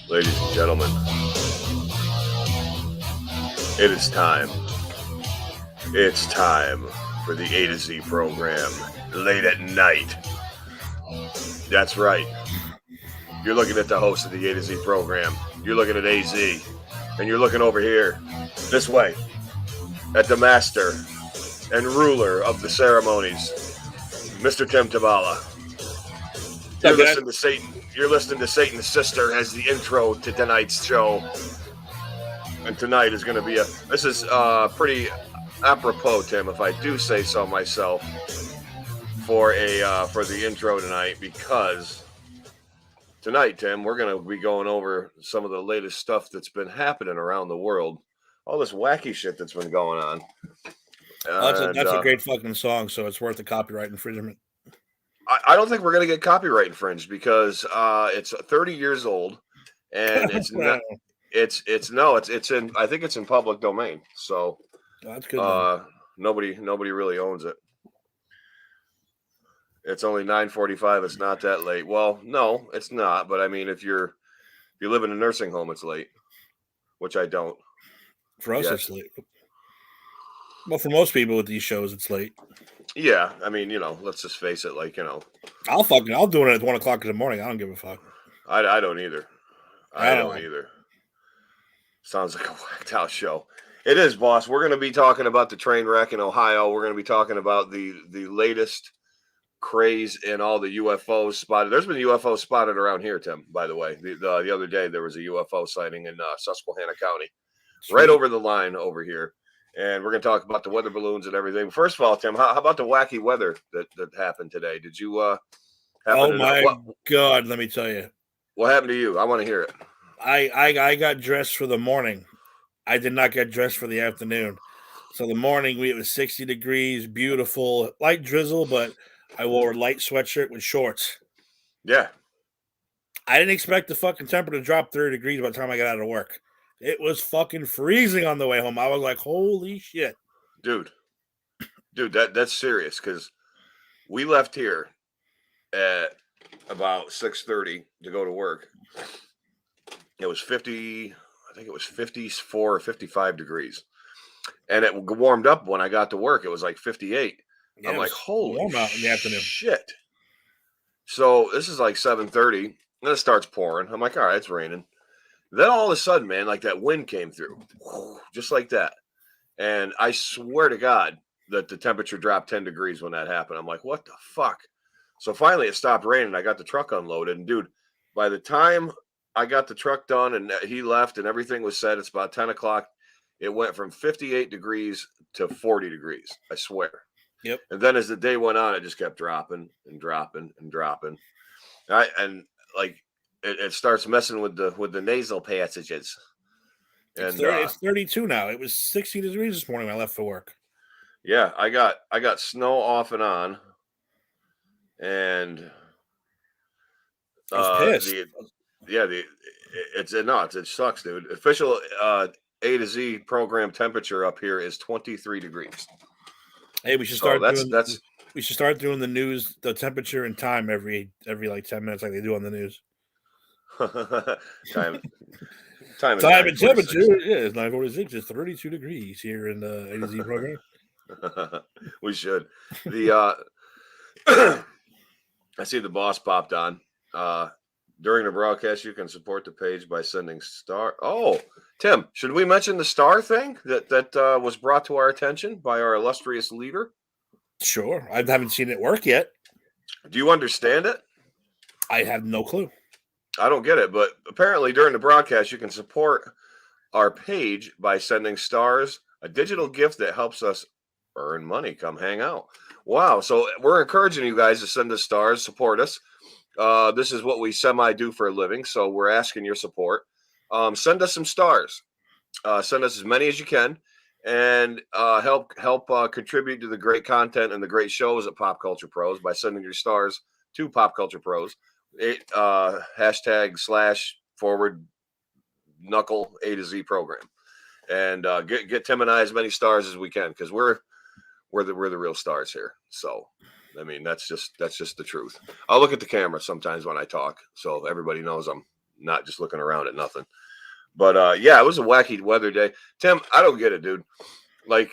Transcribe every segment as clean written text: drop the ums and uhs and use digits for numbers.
Ladies and gentlemen, it is time. It's time for the A2Z program, late at night. That's right. You're looking at the host of the A2Z program. You're looking at AZ. And you're looking over here, this way, at the master and ruler of the ceremonies, Mr. Tim Tabala. You're listening to Satan. You're listening to Satan's Sister as the intro to tonight's show. And tonight is going to be this is pretty apropos, Tim, if I do say so myself, for the intro tonight, because tonight, Tim, we're going to be going over some of the latest stuff that's been happening around the world. All this wacky shit that's been going on. That's a great fucking song, so it's worth a copyright infringement. I don't think we're going to get copyright infringed because it's 30 years old, and it's not. It's in. I think it's in public domain. So that's good. Nobody really owns it. It's only 9:45. It's not that late. Well, no, it's not. But I mean, if you live in a nursing home, it's late, which I don't. For us, it's late. Well, for most people with these shows, it's late. Yeah, I mean, let's just face it. I'll do it at 1 o'clock in the morning. I don't give a fuck. I don't either. I don't either. Sounds like a whacked out show. It is, boss. We're going to be talking about the train wreck in Ohio. We're going to be talking about the latest craze in all the UFOs spotted. There's been UFOs spotted around here, Tim, by the way. The other day, there was a UFO sighting in Susquehanna County. Sweet. Right over the line over here. And we're going to talk about the weather balloons and everything. First of all, Tim, how about the wacky weather that happened today? Did you happen to know? God, let me tell you. What happened to you? I want to hear it. I got dressed for the morning. I did not get dressed for the afternoon. So the morning, it was 60 degrees, beautiful, light drizzle, but I wore a light sweatshirt with shorts. Yeah. I didn't expect the fucking temperature to drop 30 degrees by the time I got out of work. It was fucking freezing on the way home. I was like, holy shit. Dude, that's serious, because we left here at about 6:30 to go to work. It was 50, I think it was 54 or 55 degrees. And it warmed up when I got to work. It was like 58. Yeah, I'm like, holy warm out in the afternoon. Shit. So this is like 7:30, and it starts pouring. I'm like, all right, it's raining. Then all of a sudden, man, like that wind came through, just like that. And I swear to God that the temperature dropped 10 degrees when that happened. I'm like, what the fuck? So finally it stopped raining. I got the truck unloaded. And dude, by the time I got the truck done and he left and everything was set, it's about 10 o'clock. It went from 58 degrees to 40 degrees. I swear. Yep. And then as the day went on, it just kept dropping and dropping and dropping. It starts messing with the nasal passages. And it's 32 now. It was 60 degrees this morning when I left for work. Yeah, I got snow off and on, and it sucks, dude. Official A2Z program temperature up here is 23 degrees. Hey, we should start we should start doing the news, the temperature and time every like 10 minutes, like they do on the news. time and temperature. Yeah, it's 9:46. It's 32 degrees here in the A2Z program. We should. I see the boss popped on. During the broadcast, you can support the page by sending star. Oh, Tim, should we mention the star thing that was brought to our attention by our illustrious leader? Sure. I haven't seen it work yet. Do you understand it? I have no clue. I don't get it, but apparently during the broadcast, you can support our page by sending stars, a digital gift that helps us earn money. Come hang out. Wow. So we're encouraging you guys to send us stars, support us. This is what we semi-do for a living, so we're asking your support. Send us some stars. Send us as many as you can, and help contribute to the great content and the great shows at Pop Culture Pros by sending your stars to Pop Culture Pros. #/ knuckle A2Z program, and get Tim and I as many stars as we can, because we're the real stars here. So I mean, that's just the truth. I'll look at the camera sometimes when I talk, so everybody knows I'm not just looking around at nothing. But yeah, it was a wacky weather day. Tim, I don't get it, dude. Like,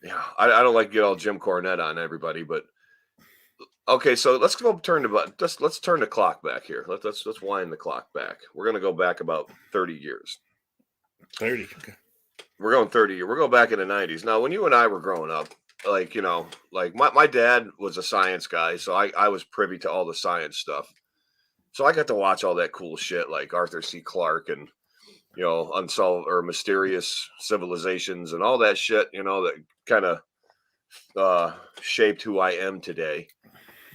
yeah, I don't like to get all Jim Cornette on everybody, but okay, so let's go turn the let's turn the clock back here. Let's wind the clock back. We're gonna go back about 30 years. 30. Okay. We're going 30 years. We're going back in the 90s. Now, when you and I were growing up, like, like my dad was a science guy, so I was privy to all the science stuff. So I got to watch all that cool shit like Arthur C. Clarke and unsolved or mysterious civilizations and all that shit, that kind of shaped who I am today.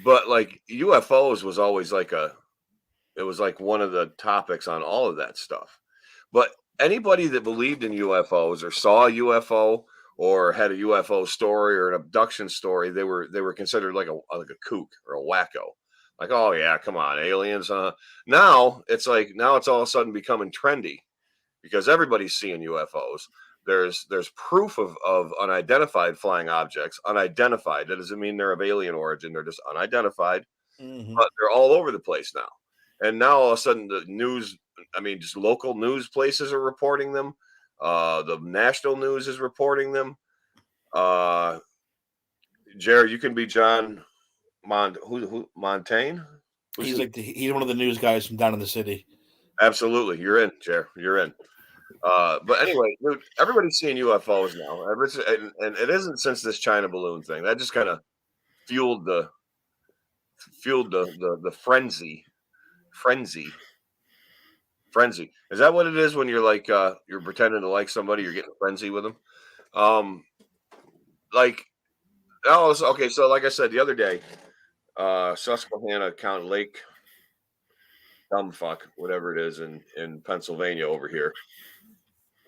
But like UFOs was always it was like one of the topics on all of that stuff. But anybody that believed in UFOs or saw a UFO or had a UFO story or an abduction story, they were considered like a kook or a wacko. Like, oh yeah, come on, aliens. Now it's all of a sudden becoming trendy because everybody's seeing UFOs. There's proof of unidentified flying objects. Unidentified. That doesn't mean they're of alien origin. They're just unidentified. Mm-hmm. But they're all over the place now. And now all of a sudden the news, just local news places are reporting them. The national news is reporting them. Jared, you can be John Montaigne. He's one of the news guys from down in the city. Absolutely. You're in, Jared. You're in. But anyway, dude, everybody's seeing UFOs now. And it isn't since this China balloon thing. That just kind of fueled the frenzy. Is that what it is when you're like you're pretending to like somebody, you're getting a frenzy with them? Okay, so like I said the other day, Susquehanna County Lake, whatever it is in Pennsylvania over here.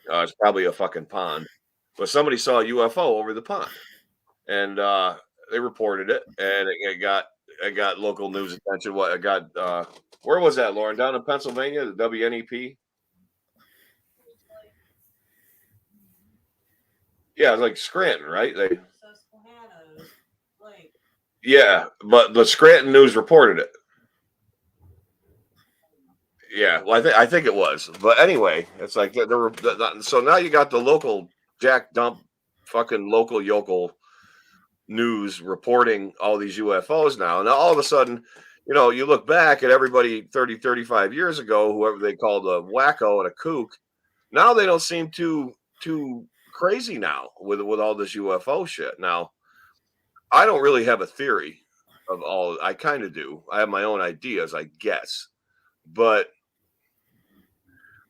It's probably a fucking pond, but somebody saw a UFO over the pond, and they reported it, and it got local news attention. What it got? Where was that, Lauren? Down in Pennsylvania, the WNEP. Yeah, it's like Scranton, right? Yeah, but the Scranton News reported it. Yeah, well, I think it was, but anyway, it's like there were. So now you got the local Jack Dump, fucking local yokel news reporting all these UFOs now. And all of a sudden, you look back at everybody 30, 35 years ago, whoever they called a wacko and a kook. Now they don't seem too crazy now with all this UFO shit. Now, I don't really have a theory of all. I kind of do. I have my own ideas, I guess. But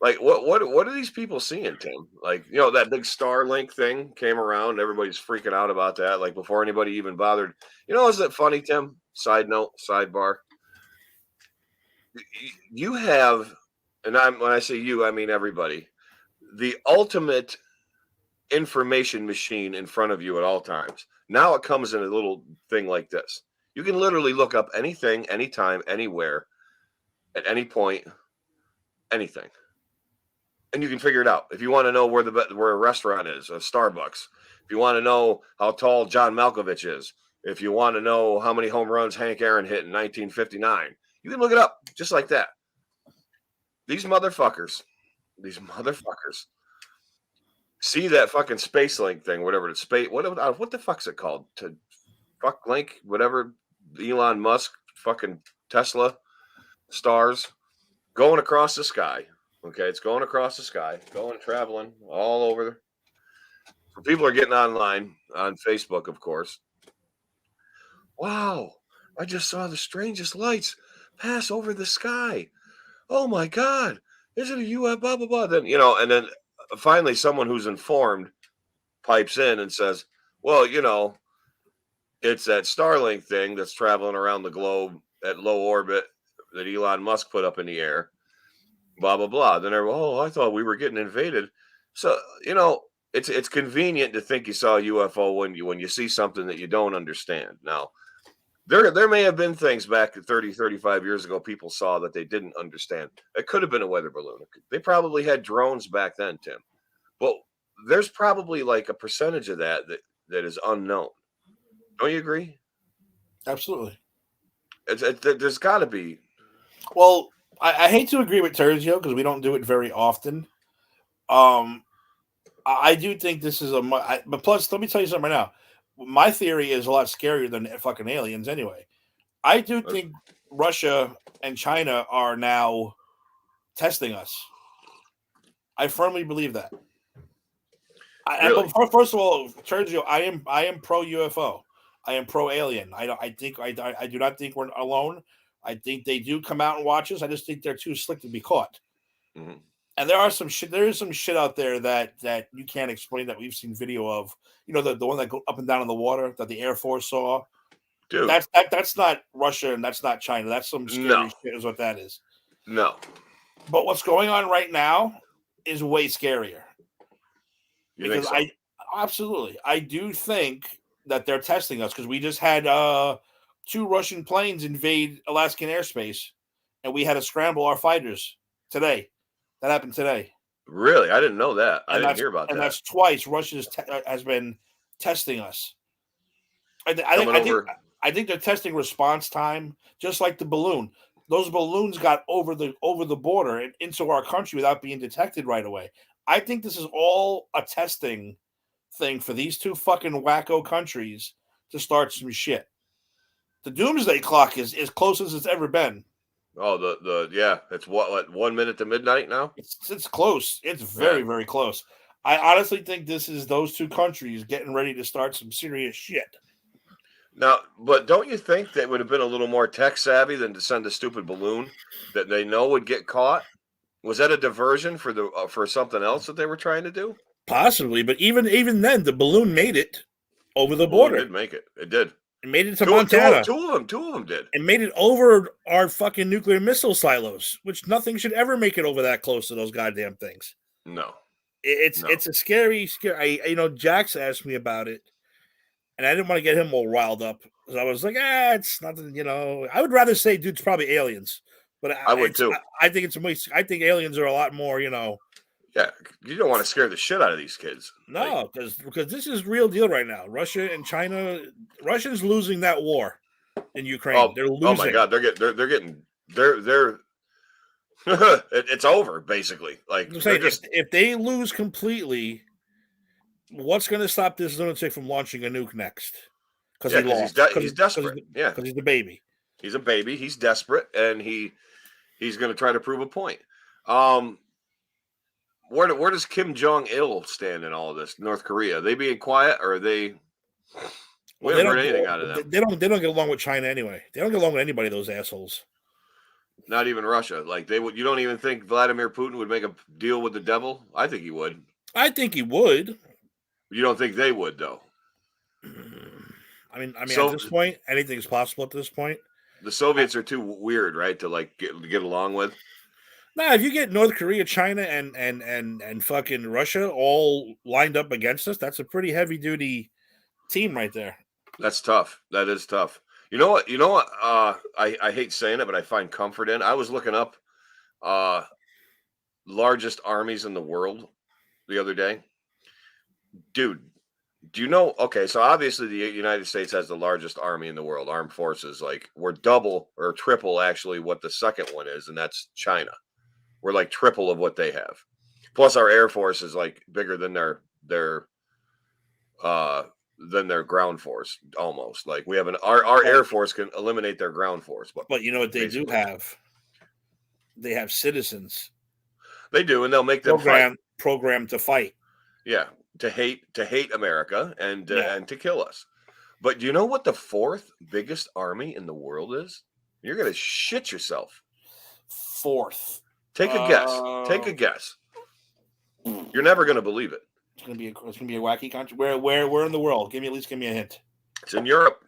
like, what are these people seeing, Tim? Like, that big Starlink thing came around. Everybody's freaking out about that. Like before anybody even bothered. Isn't it funny, Tim? Side note, sidebar. You have, and when I say you, I mean everybody, the ultimate information machine in front of you at all times. Now it comes in a little thing like this. You can literally look up anything, anytime, anywhere, at any point, anything. And you can figure it out. If you want to know where a restaurant is, a Starbucks. If you want to know how tall John Malkovich is. If you want to know how many home runs Hank Aaron hit in 1959. You can look it up just like that. These motherfuckers see that fucking space link thing, whatever it's space. What the fuck's it called? To fuck link, whatever. Elon Musk, fucking Tesla stars going across the sky. Okay, it's going across the sky, traveling all over. So people are getting online on Facebook, of course. Wow, I just saw the strangest lights pass over the sky. Oh my God, is it a UFO? Blah blah blah. Then and then finally, someone who's informed pipes in and says, "Well, it's that Starlink thing that's traveling around the globe at low orbit that Elon Musk put up in the air." Blah blah blah. Then I thought we were getting invaded. So it's convenient to think you saw a UFO when you see something that you don't understand. Now, there may have been things back 30, 35 years ago people saw that they didn't understand. It could have been a weather balloon. They probably had drones back then, Tim. But there's probably like a percentage of that is unknown. Don't you agree? Absolutely. There's got to be. Well, I hate to agree with Terzio because we don't do it very often. Um, I do think this is but plus, let me tell you something right now. My theory is a lot scarier than fucking aliens. Anyway, I do think Russia and China are now testing us. I firmly believe that. Really? But first of all, Sergio, I am pro UFO. I am pro alien. I do not think we're alone. I think they do come out and watch us. I just think they're too slick to be caught. Mm-hmm. And there are some shit. There is some shit out there that you can't explain that we've seen video of. You know the one that go up and down in the water that the Air Force saw. Dude, That's not Russia and that's not China. That's some scary no, shit. Is what that is. no. But what's going on right now is way scarier. You think Because so? I do think that they're testing us because we just had two Russian planes invade Alaskan airspace, and we had to scramble our fighters today. That happened today, Really? I didn't know that. I and didn't hear about that. that's twice Russia has been testing us. Coming over. I think they're testing response time, just like the balloon. Those balloons got over the border and into our country without being detected right away. I think this is all a testing thing for these two fucking wacko countries to start some shit. The doomsday clock is as close as it's ever been. Oh, yeah. It's what 1 minute to midnight now. It's close. It's Yeah. very very close. I honestly think this is those two countries getting ready to start some serious shit. Now, but don't you think that would have been a little more tech savvy than to send a stupid balloon that they know would get caught? Was that a diversion for something else that they were trying to do? Possibly, but even then, the balloon made it over The the balloon border. did make it. It did. It made it to Two, Montana. two of them did. It made it over our fucking nuclear missile silos, which nothing should ever make it over that close to those goddamn things. No, It's a scary. Jax asked me about it, and I didn't want to get him all riled up because I was like, it's nothing. I would rather say, dude, it's probably aliens, but I would too. I think I think aliens are a lot more. Yeah, you don't want to scare the shit out of these kids. No, because this is real deal right now. Russia and China. Russia's losing that war in Ukraine. They're losing. Oh my god, they're it's over basically. Like saying, if they lose completely, what's going to stop this lunatic from launching a nuke next? Because he's desperate. Because he's the baby. He's a baby. He's desperate, and he's going to try to prove a point. Where does Kim Jong Il stand in all of this? North Korea? Are they being quiet, or are they? We haven't heard anything out of them. They don't get along with China anyway. They don't get along with anybody. Those assholes. Not even Russia. Like they would. You don't even think Vladimir Putin would make a deal with the devil? I think he would. I think he would. You don't think they would, though? I mean, at this point, anything's possible. At this point, the Soviets are too weird, right, to like get along with. Nah, if you get North Korea, China, and fucking Russia all lined up against us, that's a pretty heavy duty team right there. That's tough. That is tough. You know what? I hate saying it, but I find comfort in. I was looking up largest armies in the world the other day. Dude, do you know? Okay, so obviously the United States has the largest army in the world, armed forces. Like we're double or triple actually what the second one is, and that's China. We're like triple of what they have. Plus our Air Force is like bigger than their ground force almost. Like we have our Air Force can eliminate their ground force. But you know what they do have? They have citizens. They do, and they'll make them programmed to fight. Yeah, to hate America and to kill us. But do you know what the fourth biggest army in the world is? You're gonna shit yourself. Fourth. Take a guess. Take a guess. You're never gonna believe it. It's gonna be a wacky country. Where in the world? Give me a hint. It's in Europe.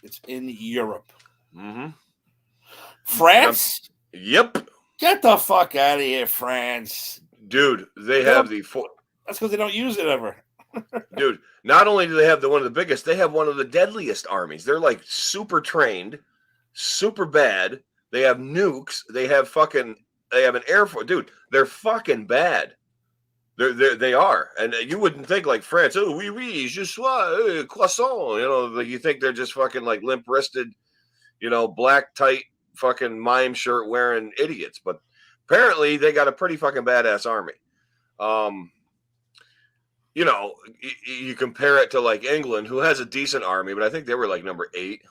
It's in Europe. Mm-hmm. France? Yep. Get the fuck out of here, France. Dude, they have the four. That's because they don't use it ever. Dude, not only do they have one of the biggest, they have one of the deadliest armies. They're like super trained, super bad. They have nukes. They have an Air Force. Dude, they're fucking bad. They are. And you wouldn't think like France, oh, oui, je suis, croissant. You think they're just fucking like limp-wristed, black, tight, fucking mime shirt wearing idiots. But apparently they got a pretty fucking badass army. You know, you compare it to like England, who has a decent army, but I think they were like number 8.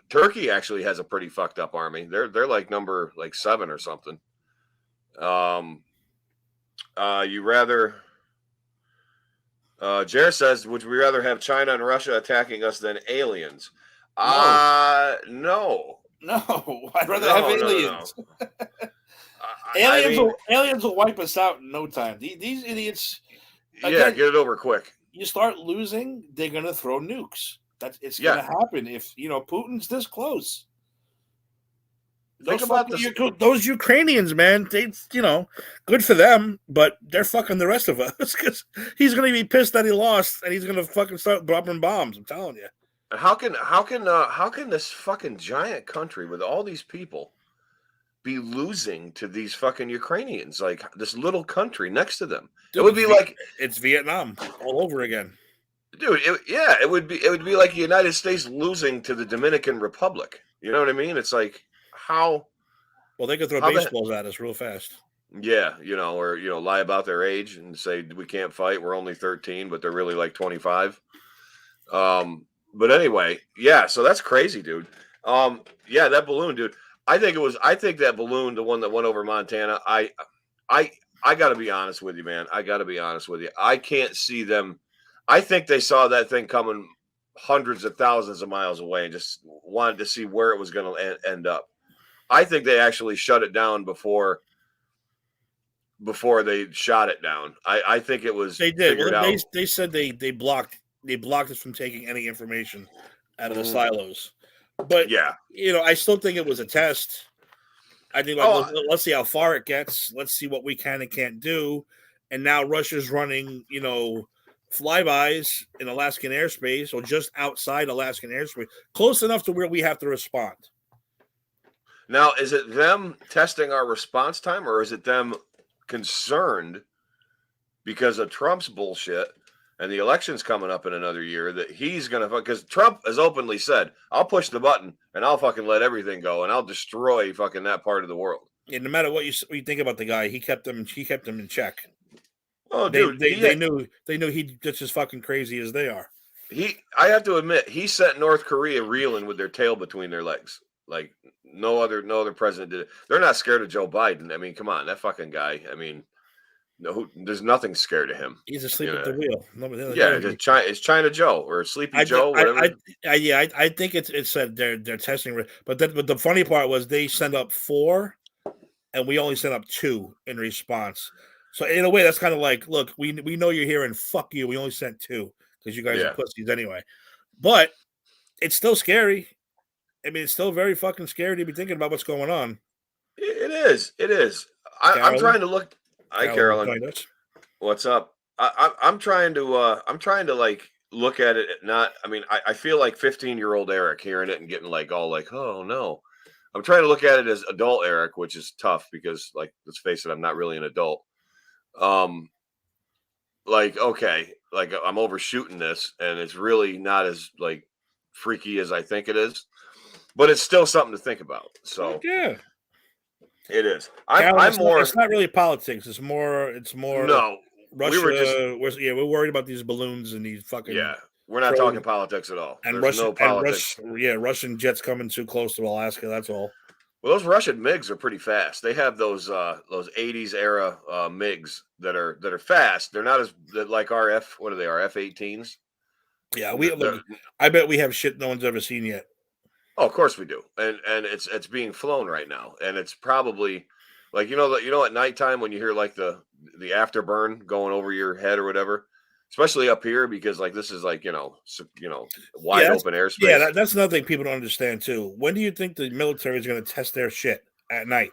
Turkey actually has a pretty fucked up army. They're like number like 7 or something. You rather Jer says, would we rather have China and Russia attacking us than aliens? No. No, I'd rather have aliens. No. Aliens will wipe us out in no time. These idiots. Again, get it over quick. You start losing, they're gonna throw nukes. It's gonna happen if Putin's this close. Those Ukrainians, man. They, good for them, but they're fucking the rest of us because he's gonna be pissed that he lost, and he's gonna fucking start dropping bombs. I'm telling you. How can this fucking giant country with all these people be losing to these fucking Ukrainians, like this little country next to them? Dude, it would be like it's Vietnam all over again, dude. It would be like the United States losing to the Dominican Republic. You know what I mean? It's like how. Well, they could throw baseballs at us real fast. Yeah, or lie about their age and say we can't fight. We're only 13, but they're really like 25. But anyway, yeah. So that's crazy, dude. Yeah, that balloon, dude. I think that balloon, the one that went over Montana. I got to be honest with you, man. I can't see them. I think they saw that thing coming hundreds of thousands of miles away and just wanted to see where it was going to end up. I think they actually shut it down before they shot it down. I think it was. They did. Well, they said they blocked us from taking any information out of the silos. But yeah, I still think it was a test. I think let's see how far it gets. Let's see what we can and can't do. And now Russia's running, flybys in Alaskan airspace or just outside Alaskan airspace, close enough to where we have to respond. Now, is it them testing our response time, or is it them concerned because of Trump's bullshit and the election's coming up in another year that he's going to, because Trump has openly said, I'll push the button and I'll fucking let everything go and I'll destroy fucking that part of the world. Yeah, no matter what you think about the guy, he kept them in check. Oh, dude, they knew he's just as fucking crazy as they are. I have to admit, he set North Korea reeling with their tail between their legs. Like no other president did it. They're not scared of Joe Biden. I mean, come on, that fucking guy. I mean, no, there's nothing scared of him. He's asleep at the wheel. It's China Joe or Sleepy Joe. Whatever. I think it's said they're testing, but the funny part was they sent up 4, and we only sent up 2 in response. So in a way, that's kind of like, look, we know you're here, and fuck you. We only sent 2 because you guys are pussies anyway. But it's still scary. I mean, it's still very fucking scary to be thinking about what's going on. It is. I'm trying to look. Hi, Carolyn. What's up? I'm trying to like look at it. I feel like 15-year-old Eric hearing it and getting like all like, oh no. I'm trying to look at it as adult Eric, which is tough because, like, let's face it, I'm not really an adult. Like, okay, like I'm overshooting this, and it's really not as like freaky as I think it is, but it's still something to think about. So yeah. It is. It's not really politics. It's more. No, Russia. We're worried about these balloons and these fucking. Yeah, we're not talking politics at all. And There's no politics. Russian jets coming too close to Alaska. That's all. Well, those Russian MiGs are pretty fast. They have those 80s era MiGs that are fast. They're not as like our F-18s. Yeah, I bet we have shit no one's ever seen yet. Oh, of course we do, and it's being flown right now, and it's probably like at nighttime when you hear like the afterburn going over your head or whatever, especially up here because like this is like wide open airspace. Yeah, that's another thing people don't understand too. When do you think the military is going to test their shit at night?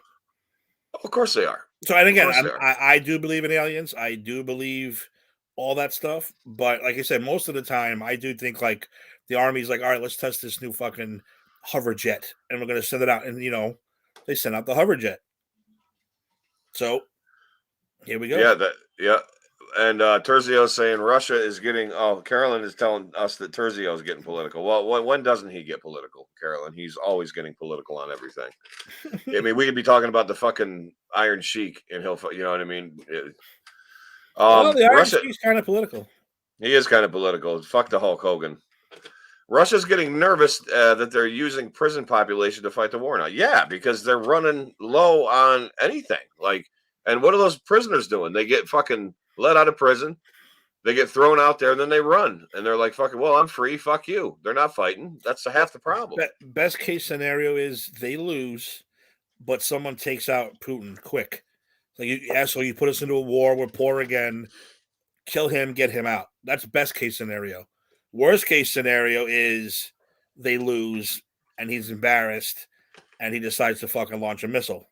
Of course they are. So and again, I do believe in aliens. I do believe all that stuff, but like I said, most of the time I do think like the Army's like, all right, let's test this new fucking hover jet and we're going to send it out, and they sent out the hover jet. So here we go. And Terzio's saying Russia is getting. Oh, Carolyn is telling us that Terzio is getting political. Well, when doesn't he get political, Carolyn? He's always getting political on everything. I mean, we could be talking about the fucking Iron Sheik, and he'll, you know what I mean? Well, the Iron Russia, Sheik's kind of political. he is kind of political. Fuck the Hulk Hogan. Russia's getting nervous that they're using prison population to fight the war now. Yeah, because they're running low on anything. Like, and what are those prisoners doing? They get fucking let out of prison. They get thrown out there, and then they run. And they're like, fucking, well, I'm free. Fuck you. They're not fighting. That's half the problem. Best case scenario is they lose, but someone takes out Putin quick. Like, so you put us into a war. We're poor again. Kill him, get him out. That's best case scenario. Worst case scenario is they lose and he's embarrassed and he decides to fucking launch a missile.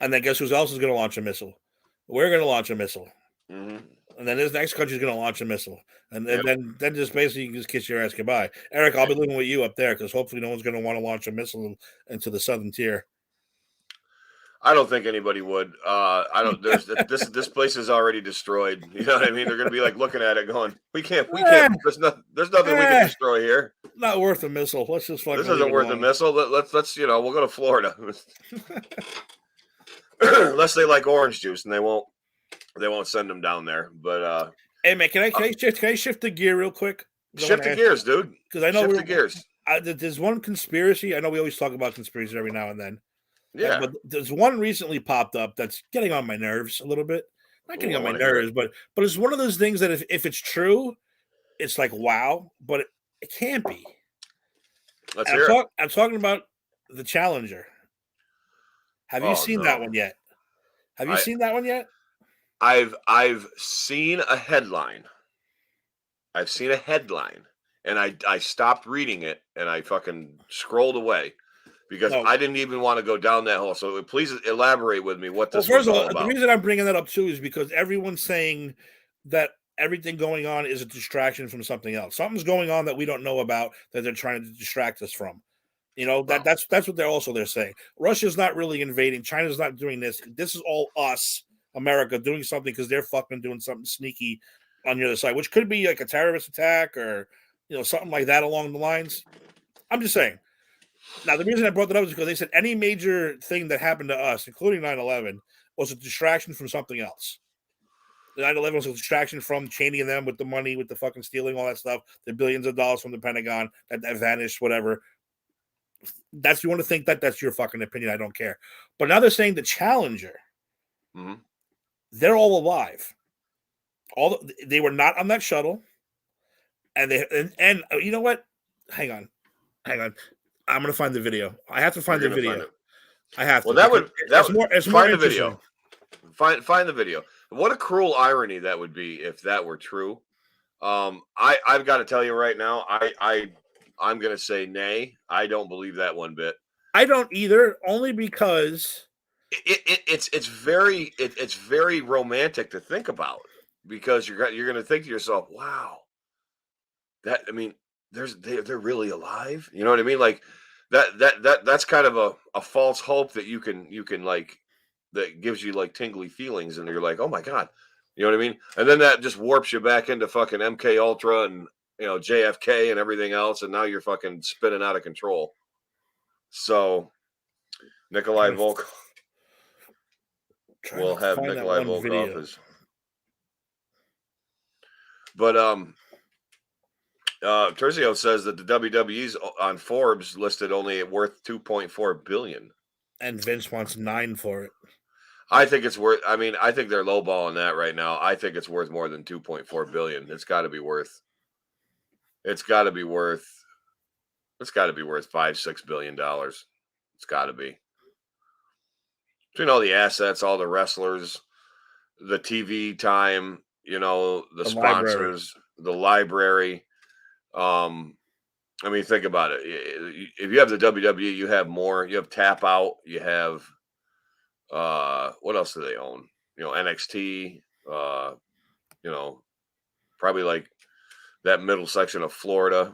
And then guess who else is going to launch a missile? We're going to launch a missile. Mm-hmm. And then this next country is going to launch a missile. And then just basically you can just kiss your ass goodbye. Eric, I'll be living with you up there because hopefully no one's going to want to launch a missile into the southern tier. I don't think anybody would. I don't. There's this place is already destroyed. You know what I mean? They're going to be like looking at it, going, "We can't. There's nothing we can destroy here. Not worth a missile. Let's just fucking. This isn't worth a missile. Let's we'll go to Florida. Unless they like orange juice, and they won't send them down there. But hey man, can I shift the gear real quick? Shift the gears, dude. Because I know shift the gears. There's one conspiracy. I know we always talk about conspiracies every now and then. Yeah, but there's one recently popped up that's getting on my nerves a little bit. Not getting on my nerves, but it's one of those things that if it's true, it's like wow, but it can't be. Let's hear it. I'm talking about the Challenger. Have you seen that one yet? Have you seen that one yet? I've seen a headline. And I stopped reading it and I fucking scrolled away. Because I didn't even want to go down that hole. So please elaborate with me what this was all about. The reason I'm bringing that up too is because everyone's saying that everything going on is a distraction from something else. Something's going on that we don't know about that they're trying to distract us from. You know, that's what they're saying. Russia's not really invading. China's not doing this. This is all us, America, doing something because they're fucking doing something sneaky on the other side, which could be like a terrorist attack or, something like that along the lines. I'm just saying. Now, the reason I brought that up is because they said any major thing that happened to us, including 9/11, was a distraction from something else. The 9/11 was a distraction from Cheney and them with the money, with the fucking stealing, all that stuff, the billions of dollars from the Pentagon that vanished, whatever. You want to think that's your fucking opinion. I don't care. But now they're saying the Challenger, they're all alive. They were not on that shuttle. And and you know what? Hang on. I'm gonna find the video. I have to find the video. I have to. Well, it's more find the video. Find the video. What a cruel irony that would be if that were true. I've got to tell you right now, I'm gonna say nay. I don't believe that one bit. I don't either, only because it's very romantic to think about because you're gonna think to yourself, wow, they're really alive. You know what I mean? Like that's kind of a false hope that you can like that gives you like tingly feelings and you're like, oh my God, you know what I mean? And then that just warps you back into fucking MK Ultra and JFK and everything else, and now you're fucking spinning out of control. So Nikolai Volkov. We'll have Nikolai Volkov as. But Terzio says that the WWE's on Forbes listed only worth $2.4 billion, and Vince wants $9 billion for it. I think it's worth. I mean, I think they're lowballing that right now. I think it's worth more than $2.4 billion. It's got to be worth. It's got to be worth $5-6 billion. It's got to be. Between all the assets, all the wrestlers, the TV time, the sponsors, the library. I mean, think about it. If you have the WWE, you have more. You have Tap Out. You have what else do they own? NXT. Probably like that middle section of Florida.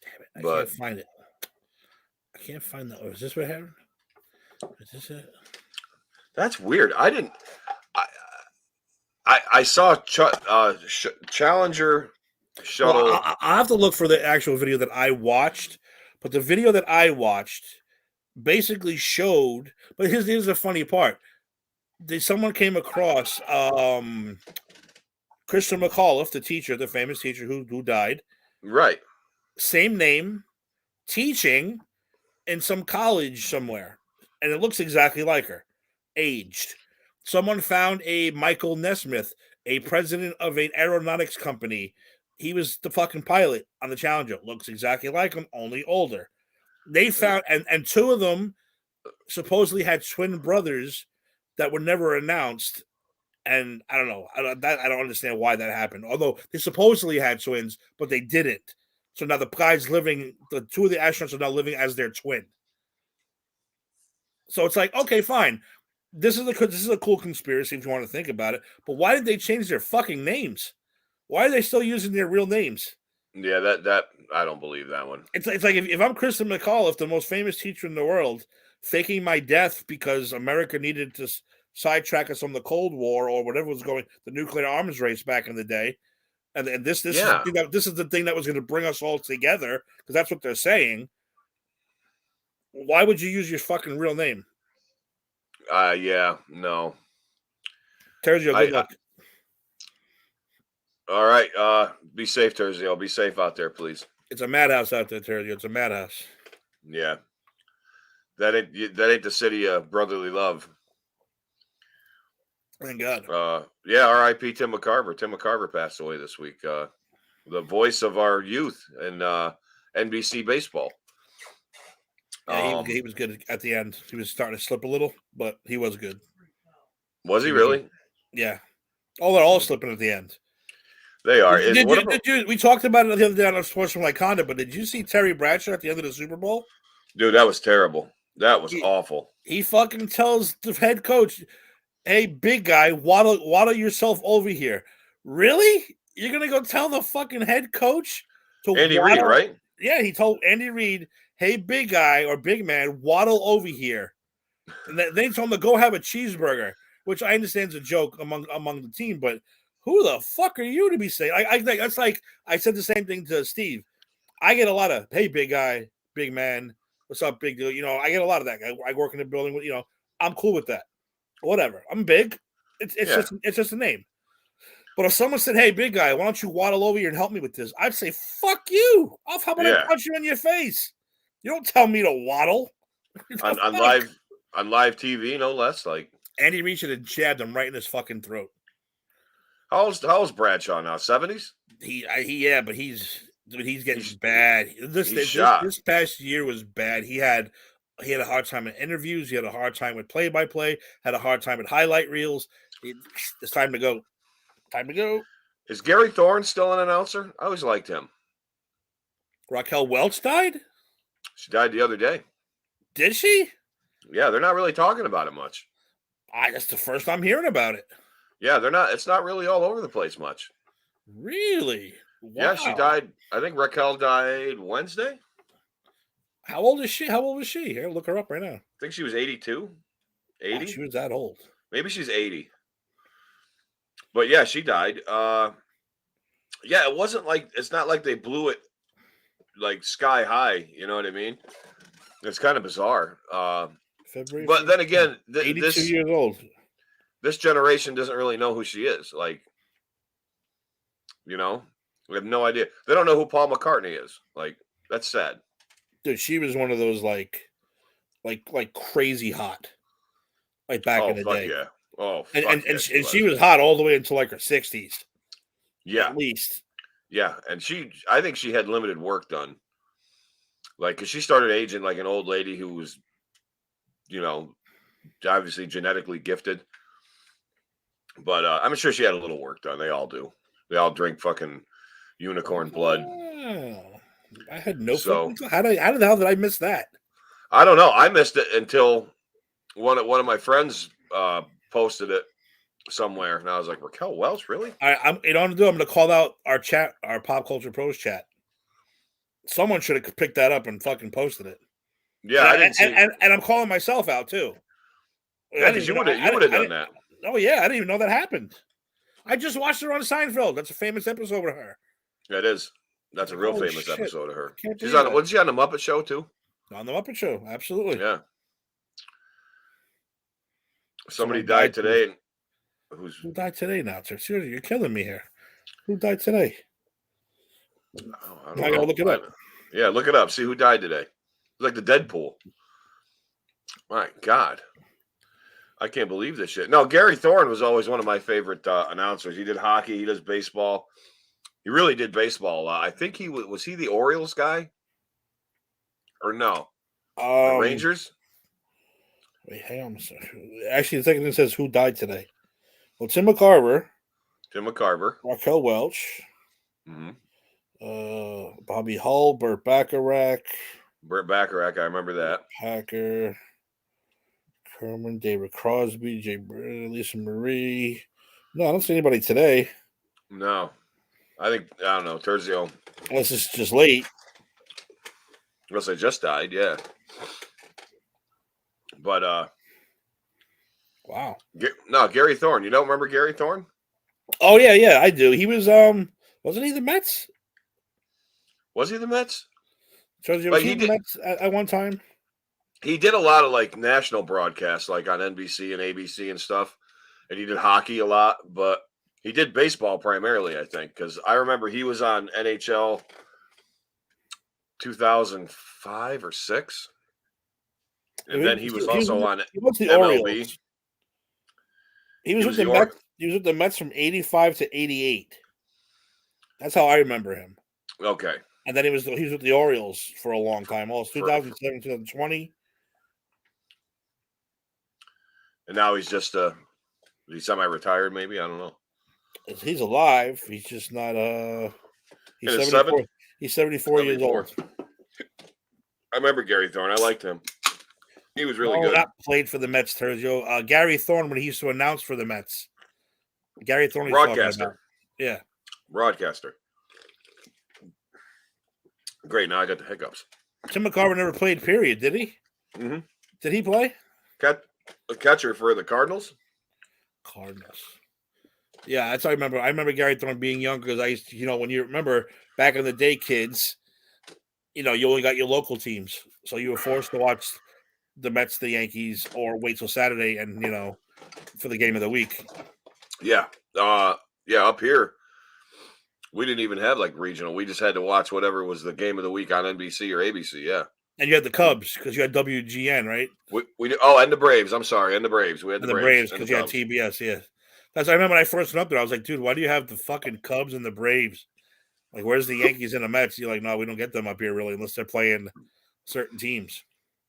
Damn it! I can't find it. I can't find that. Is this what happened? Is this it? That's weird. I saw Challenger Well, shuttle. I'll have to look for the actual video that I watched, but the video that I watched basically showed. But here's the funny part: someone came across Christian McAuliffe, the teacher, the famous teacher who died, Right. same name, teaching in some college somewhere, and it looks exactly like her, aged. Someone found a Michael Nesmith, a president of an aeronautics company. He was the fucking pilot on the Challenger. Looks exactly like him, only older. They found, and two of them supposedly had twin brothers that were never announced. And I don't know. I don't understand why that happened. Although they supposedly had twins, but they didn't. So now the guys living, the two of the astronauts are now living as their twin. So it's like, okay, fine. This is a cool conspiracy if you want to think about it. But why did they change their fucking names? Why are they still using their real names? Yeah, that I don't believe that one. It's like if I'm Kristen McAuliffe, the most famous teacher in the world, faking my death because America needed to sidetrack us from the Cold War or whatever was going, the nuclear arms race back in the day, and this is the thing that was going to bring us all together because that's what they're saying. Why would you use your fucking real name? Yeah, no. Terzio, good luck. All right. Be safe, Terzio. Be safe out there, please. It's a madhouse out there, Terzio. It's a madhouse. Yeah. That ain't the city of brotherly love. Thank God. Yeah, R.I.P. Tim McCarver. Tim McCarver passed away this week. The voice of our youth in NBC baseball. Yeah, he was good at the end. He was starting to slip a little, but he was good. Was he really? Yeah. Oh, they're all slipping at the end. They are. We talked about it the other day on Sports from Lyconda, but did you see Terry Bradshaw at the end of the Super Bowl? Dude, that was terrible. That was awful. He fucking tells the head coach, "Hey, big guy, waddle yourself over here." Really? You're gonna go tell the fucking head coach to Andy Reid, right? Yeah, he told Andy Reid, "Hey, big guy or big man, waddle over here." And they told him to go have a cheeseburger, which I understand is a joke among the team, but who the fuck are you to be saying? I think that's like I said the same thing to Steve. I get a lot of, "Hey, big guy, big man, what's up, big deal?" I get a lot of that. I work in the building with, I'm cool with that. Whatever. I'm big. It's just a name. But if someone said, "Hey, big guy, why don't you waddle over here and help me with this?" I'd say, "Fuck you. How about I punch you in your face? You don't tell me to waddle." on live TV, no less. Like Andy Reid should have jabbed him right in his fucking throat. How's Bradshaw now? 70s? But he's getting bad. This past year was bad. He had a hard time in interviews. He had a hard time with play-by-play. Had a hard time with highlight reels. It's time to go. Time to go. Is Gary Thorne still an announcer? I always liked him. Raquel Welch died? She died the other day. Did she? Yeah, they're not really talking about it much. That's the first I'm hearing about it. Yeah, they're not. It's not really all over the place much. Really? Wow. Yeah, she died. I think Raquel died Wednesday. How old is she? How old was she? Here, look her up right now. I think she was 82. 80? Oh, she was that old. Maybe she's 80. But yeah, she died. Yeah, it wasn't like, it's not like they blew it like sky high. You know what I mean? It's kind of bizarre. February. But then again, 82 years old. This generation doesn't really know who she is. Like, we have no idea. They don't know who Paul McCartney is. Like, that's sad. Dude, she was one of those like crazy hot, like back in the day. Yeah. Oh, and she was hot all the way until like her 60s. Yeah, at least. Yeah, and I think she had limited work done. Like, cause she started aging like an old lady who was, obviously genetically gifted. But I'm sure she had a little work done. They all do. They all drink fucking unicorn blood. Oh, I had no fucking clue. How the hell did I miss that? I don't know. I missed it until one of my friends posted it somewhere, and I was like, Raquel Welch, really? I'm going to call out our chat, our Pop Culture Pros chat. Someone should have picked that up and fucking posted it. Yeah, I didn't see and I'm calling myself out too. Yeah, because you would have done that. Oh yeah, I didn't even know that happened. I just watched her on Seinfeld. That's a famous episode with her. That is. That's a Like, real holy famous shit. episode of her. I can't She's believe on. that. Wasn't she on the Muppet Show too? On the Muppet Show, absolutely. Yeah. Somebody Someone died today. too. And Who died today now? Seriously, you're killing me here. Who died today? I I gotta look it up. Yeah, look it up. See who died today. It's like the Deadpool. My God. I can't believe this shit. No, Gary Thorne was always one of my favorite announcers. He did hockey. He does baseball. He really did baseball a lot. I think he was he the Orioles guy? Or no? The Rangers? Wait, hang on a second. Actually, the second thing says who died today. Well, Tim McCarver. Tim McCarver. Raquel Welch. Mm-hmm. Bobby Hull. Burt Bacharach. Burt Bacharach, I remember that. Hacker. Kerman. David Crosby. Lisa Marie. No, I don't see anybody today. No. I don't know. Terzio. Unless it's just late. Unless I just died, yeah. But wow. No, Gary Thorne. You don't remember Gary Thorne? Oh yeah, I do. He was wasn't he the Mets? Was he the Mets? Was he the Mets at one time? He did a lot of like national broadcasts, like on NBC and ABC and stuff. And he did hockey a lot, but he did baseball primarily, I think, because I remember he was on NHL 2005 or 6. And then he was also on the MLB. Orioles. He was with the Mets. He was with the Mets from 85 to 88. That's how I remember him. Okay. And then he was with the Orioles for a long time. Also 2007, 2020. And now he's just he's semi-retired, maybe. I don't know. He's alive. He's just not he's 74. He's 74 years old. I remember Gary Thorne. I liked him. He was really good. Not played for the Mets, Terzio. Gary Thorne, when he used to announce for the Mets. Gary Thorne, broadcaster. Yeah, broadcaster. Great. Now I got the hiccups. Tim McCarver never played. Period. Did he? Mm-hmm. Did he play? A catcher for the Cardinals. Yeah, that's how I remember. I remember Gary Thorne being young because I used to, when you remember back in the day, kids, you only got your local teams, so you were forced to watch the Mets, the Yankees, or wait till Saturday and for the game of the week. Yeah, up here we didn't even have like regional. We just had to watch whatever was the game of the week on NBC or ABC. Yeah, and you had the Cubs because you had WGN, right? And the Braves. I'm sorry, and the Braves. We had the Braves because you had TBS. Yeah, I remember when I first went up there. I was like, dude, why do you have the fucking Cubs and the Braves? Like, where's the Yankees and the Mets? You're like, no, we don't get them up here really unless they're playing certain teams.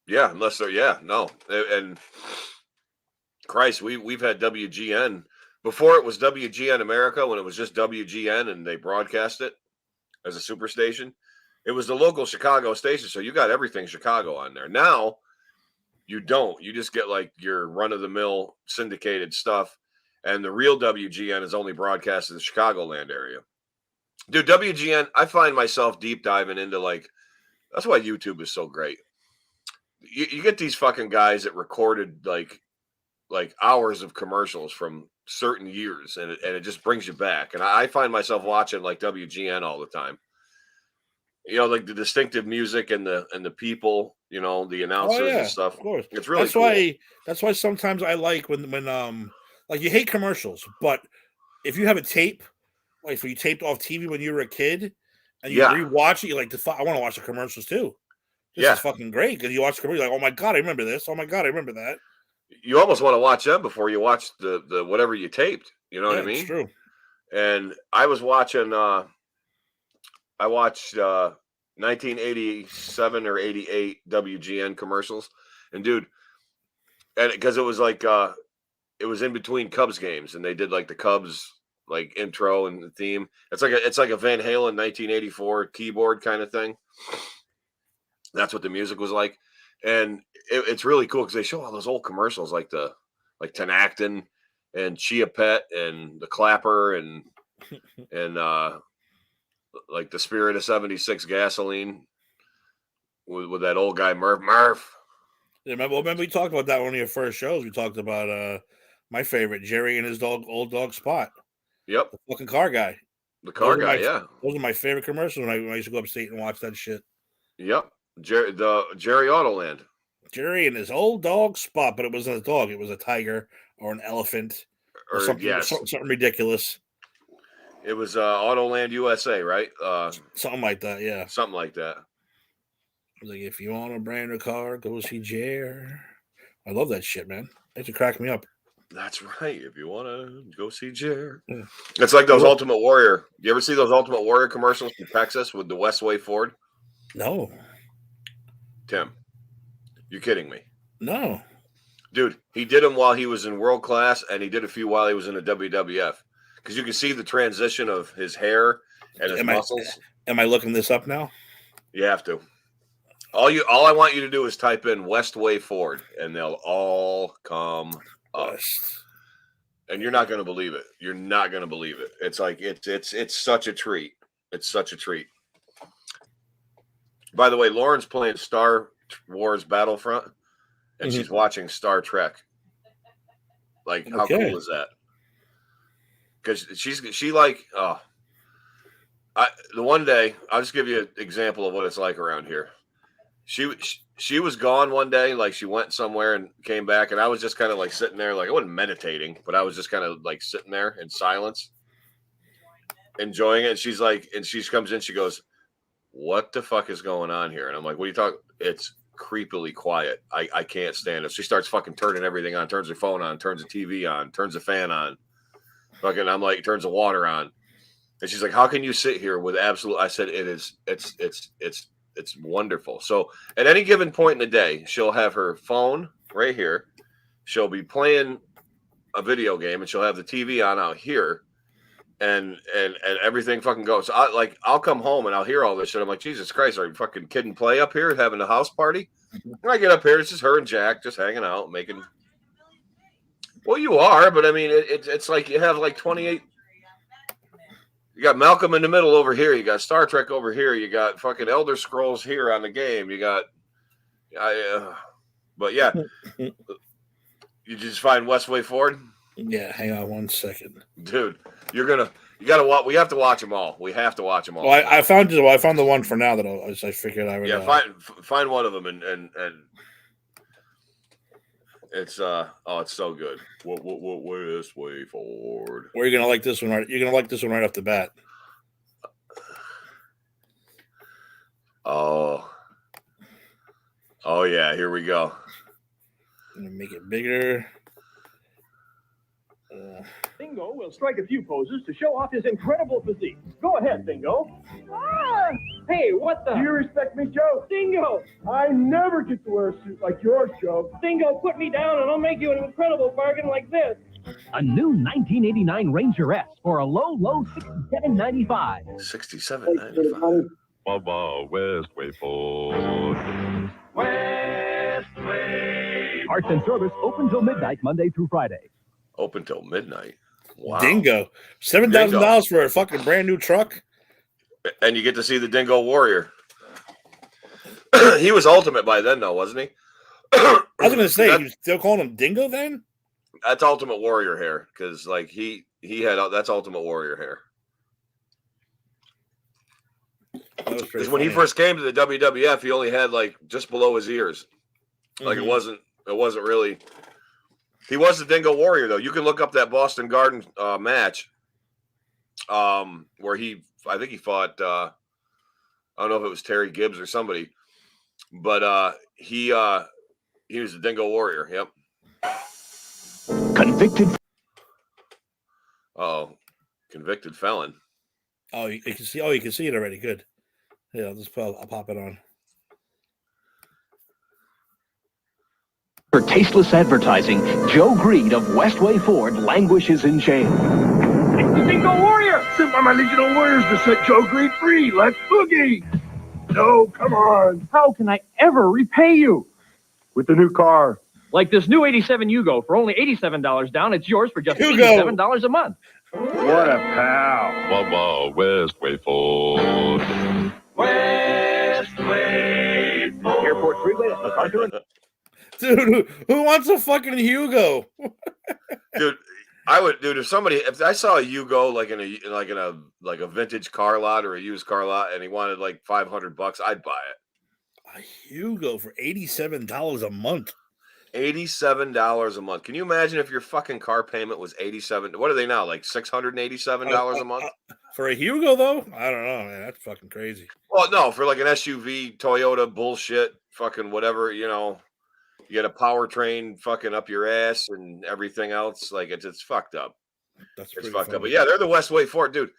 Yeah, unless they're no. And Christ, we've had WGN before it was WGN America when it was just WGN and they broadcast it as a superstation. It was the local Chicago station, so you got everything Chicago on there. Now you don't. You just get like your run-of-the-mill syndicated stuff, and the real WGN is only broadcast in the Chicagoland area. Dude, WGN, I find myself deep diving into that's why YouTube is so great. You get these fucking guys that recorded like hours of commercials from certain years, and it just brings you back. And I find myself watching like WGN all the time. Like the distinctive music and the people, the announcers and stuff. Of course, it's really cool. That's why sometimes I like when like you hate commercials, but if you have a tape, like if you taped off TV when you were a kid, and you rewatch it, you're like, I want to watch the commercials too. This is fucking great because you watch the commercials, you're like, oh my god, I remember this. Oh my god, I remember that. You almost want to watch them before you watch the whatever you taped. You know what I mean? It's true. And I was watching. I watched 1987 or 88 WGN commercials, and dude, and because it was like it was in between Cubs games, and they did like the Cubs like intro and the theme. It's like a Van Halen 1984 keyboard kind of thing. That's what the music was like, and it's really cool because they show all those old commercials like Tenactin and Chia Pet and the Clapper and like the Spirit of 76 gasoline with that old guy Murph. Yeah, remember we talked about that one of your first shows. We talked about my favorite, Jerry and his old dog Spot. Yep. The fucking car guy. The car guy, Those are my favorite commercials when I used to go upstate and watch that shit. Yep. Jerry Autoland. Jerry and his old dog Spot, but it wasn't a dog. It was a tiger or an elephant or something ridiculous. It was Autoland USA, right? Something like that, yeah. Something like that. Like, if you want a brand new car, go see Jer. I love that shit, man. It used to crack me up. That's right. If you want to go see Jer. Yeah. It's like those Ultimate Warrior. You ever see those Ultimate Warrior commercials from Texas with the Westway Ford? No. Tim, you kidding me? No. Dude, he did them while he was in world class, and he did a few while he was in the WWF. Because you can see the transition of his hair and his muscles. Am I looking this up now? You have to. All I want you to do is type in Westway Ford, and they'll all come up. And you're not going to believe it. You're not going to believe it. It's like it's such a treat. It's such a treat. By the way, Lauren's playing Star Wars Battlefront, and she's watching Star Trek. Like, how cool is that? Because she like the one day, I'll just give you an example of what it's like around here. She was gone one day, like she went somewhere and came back, and I was just kind of like sitting there, like I wasn't meditating, but I was just kind of like sitting there in silence, enjoying it. And she's like, and she comes in, she goes, "What the fuck is going on here?" And I'm like, "What are you talking?" It's creepily quiet. I can't stand it. She starts fucking turning everything on, turns her phone on, turns the TV on, turns the fan on. Fucking, I'm like, turns the water on. And she's like, "How can you sit here with absolute?" I said, it's wonderful. So at any given point in the day, she'll have her phone right here. She'll be playing a video game, and she'll have the TV on out here, and everything fucking goes. So I'll come home and I'll hear all this shit. I'm like, Jesus Christ, are you fucking kid and play up here having a house party? And I get up here, it's just her and Jack just hanging out, making. Well, you are, but I mean, it's like you have like 28. You got Malcolm in the middle over here. You got Star Trek over here. You got fucking Elder Scrolls here on the game. You got, but yeah, you just find Westway Ford. Yeah, hang on one second, dude. You gotta watch. We have to watch them all. We have to watch them all. Well, I found the one for now that I figured I would. Yeah, find one of them and it's it's so good. What Westway Ford? Or you're gonna like this one right? You're gonna like this one right off the bat. Oh yeah, here we go. I'm gonna make it bigger. Dingo will strike a few poses to show off his incredible physique. Go ahead, Dingo. Ah! Hey, what the? Do you respect me, Joe? Dingo! I never get to wear a suit like yours, Joe. Dingo, put me down and I'll make you an incredible bargain like this. A new 1989 Ranger S for a low $67.95. $67.95. Baba Westway Ford. Westway. Parts and service open till midnight, Monday through Friday. Open till midnight. Wow. Dingo. $7,000 for a fucking brand new truck. And you get to see the Dingo Warrior. He was ultimate by then, though, wasn't he? I was gonna say, you still calling him Dingo then? That's Ultimate Warrior hair, because like he had that's Ultimate Warrior hair. Because when he first came to the WWF, he only had like just below his ears. Like it wasn't really. He was the Dingo Warrior, though. You can look up that Boston Garden match where I think he fought, I don't know if it was Terry Gibbs or somebody, but he was the Dingo Warrior. Yep. Convicted. Convicted felon. Oh, you can see. Oh, you can see it already. Good. Yeah, I'll pop it on. For tasteless advertising, Joe Greed of Westway Ford languishes in jail. It's the Dingo Warrior! Sent by my Legion of Warriors to set Joe Greed free. Let's boogie! No, come on. How can I ever repay you? With the new car. Like this new 87 Yugo for only $87 down. It's yours for just $87 a month. What a pal. Baba Westway Ford. Westway Ford. Airport Freeway, MacArthur. Dude, who wants a fucking Hugo? Dude, I would, dude. If I saw a Yugo like a vintage car lot or a used car lot, and he wanted like $500, I'd buy it. A Hugo for $87 a month. $87 a month. Can you imagine if your fucking car payment was 87? What are they now? Like $687 a month? For a Hugo, though? I don't know, man. That's fucking crazy. Well, no, for like an SUV, Toyota bullshit, fucking whatever, you know, you get a powertrain fucking up your ass and everything else. Like it's fucked up. That's It's pretty fucked up. funny. But yeah, they're the Westway Ford, dude.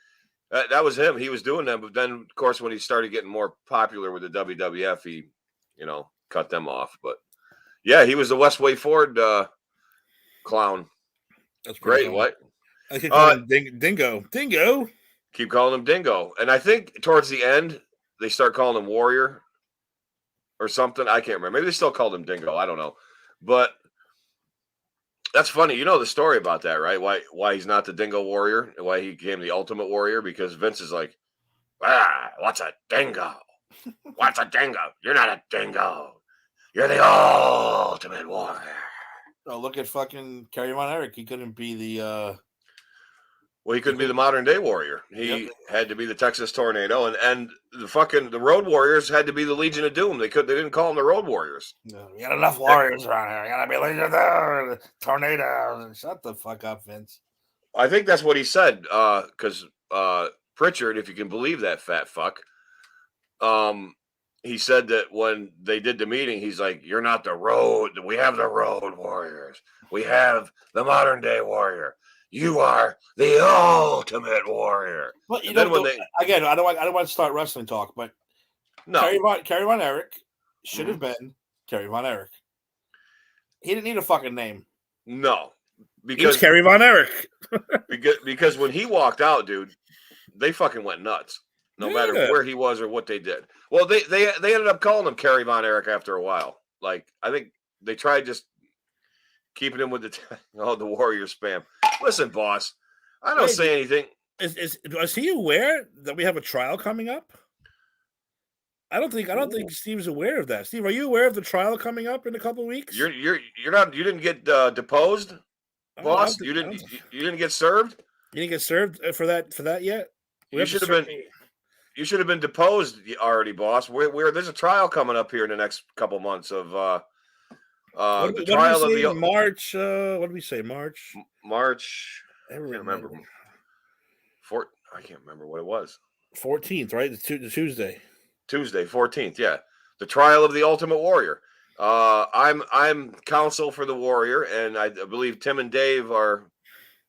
That was him. He was doing them. But then, of course, when he started getting more popular with the WWF, he, you know, cut them off. But yeah, he was the Westway Ford clown. That's pretty Great. funny. What? I keep calling him Dingo. Dingo. Keep calling him Dingo. And I think towards the end, they start calling him Warrior or something. I can't remember. Maybe they still called him Dingo. I don't know. But that's funny. You know the story about that, right? Why he's not the Dingo Warrior and why he became the Ultimate Warrior? Because Vince is like, what's a dingo? What's a dingo? You're not a dingo. You're the Ultimate Warrior. Oh, look at fucking Kerry Von Erich. He couldn't be the Well, he couldn't be the modern day warrior. He had to be the Texas Tornado, and the Road Warriors had to be the Legion of Doom. They didn't call them the Road Warriors. No, we got enough warriors around here. We gotta be Legion of Doom, tornadoes. Shut the fuck up, Vince. I think that's what he said. Because Pritchard, if you can believe that fat fuck, he said that when they did the meeting, he's like, "You're not the Road. We have the Road Warriors. We have the modern day warrior. You are the Ultimate Warrior." But you know, again, I don't want to start wrestling talk, but no, Kerry Von Erich should have been Kerry Von Erich. He didn't need a fucking name. No, because Kerry Von Erich. because when he walked out, dude, they fucking went nuts. No matter where he was or what they did. Well, they ended up calling him Kerry Von Erich after a while. Like, I think they tried just keeping him with the Warrior spam. Listen, boss, I don't say anything. Is he aware that we have a trial coming up? I don't think Steve's aware of that. Steve, are you aware of the trial coming up in a couple of weeks? You're not. You didn't get deposed, boss. You didn't get served. You didn't get served for that yet. You should have been. You should have been deposed already, boss. There's a trial coming up here in the next couple months of the trial of the March. What did we say? March. I can't remember. I can't remember what it was. 14th, right? The Tuesday. Tuesday, 14th. Yeah, the trial of the Ultimate Warrior. I'm counsel for the Warrior, and I believe Tim and Dave are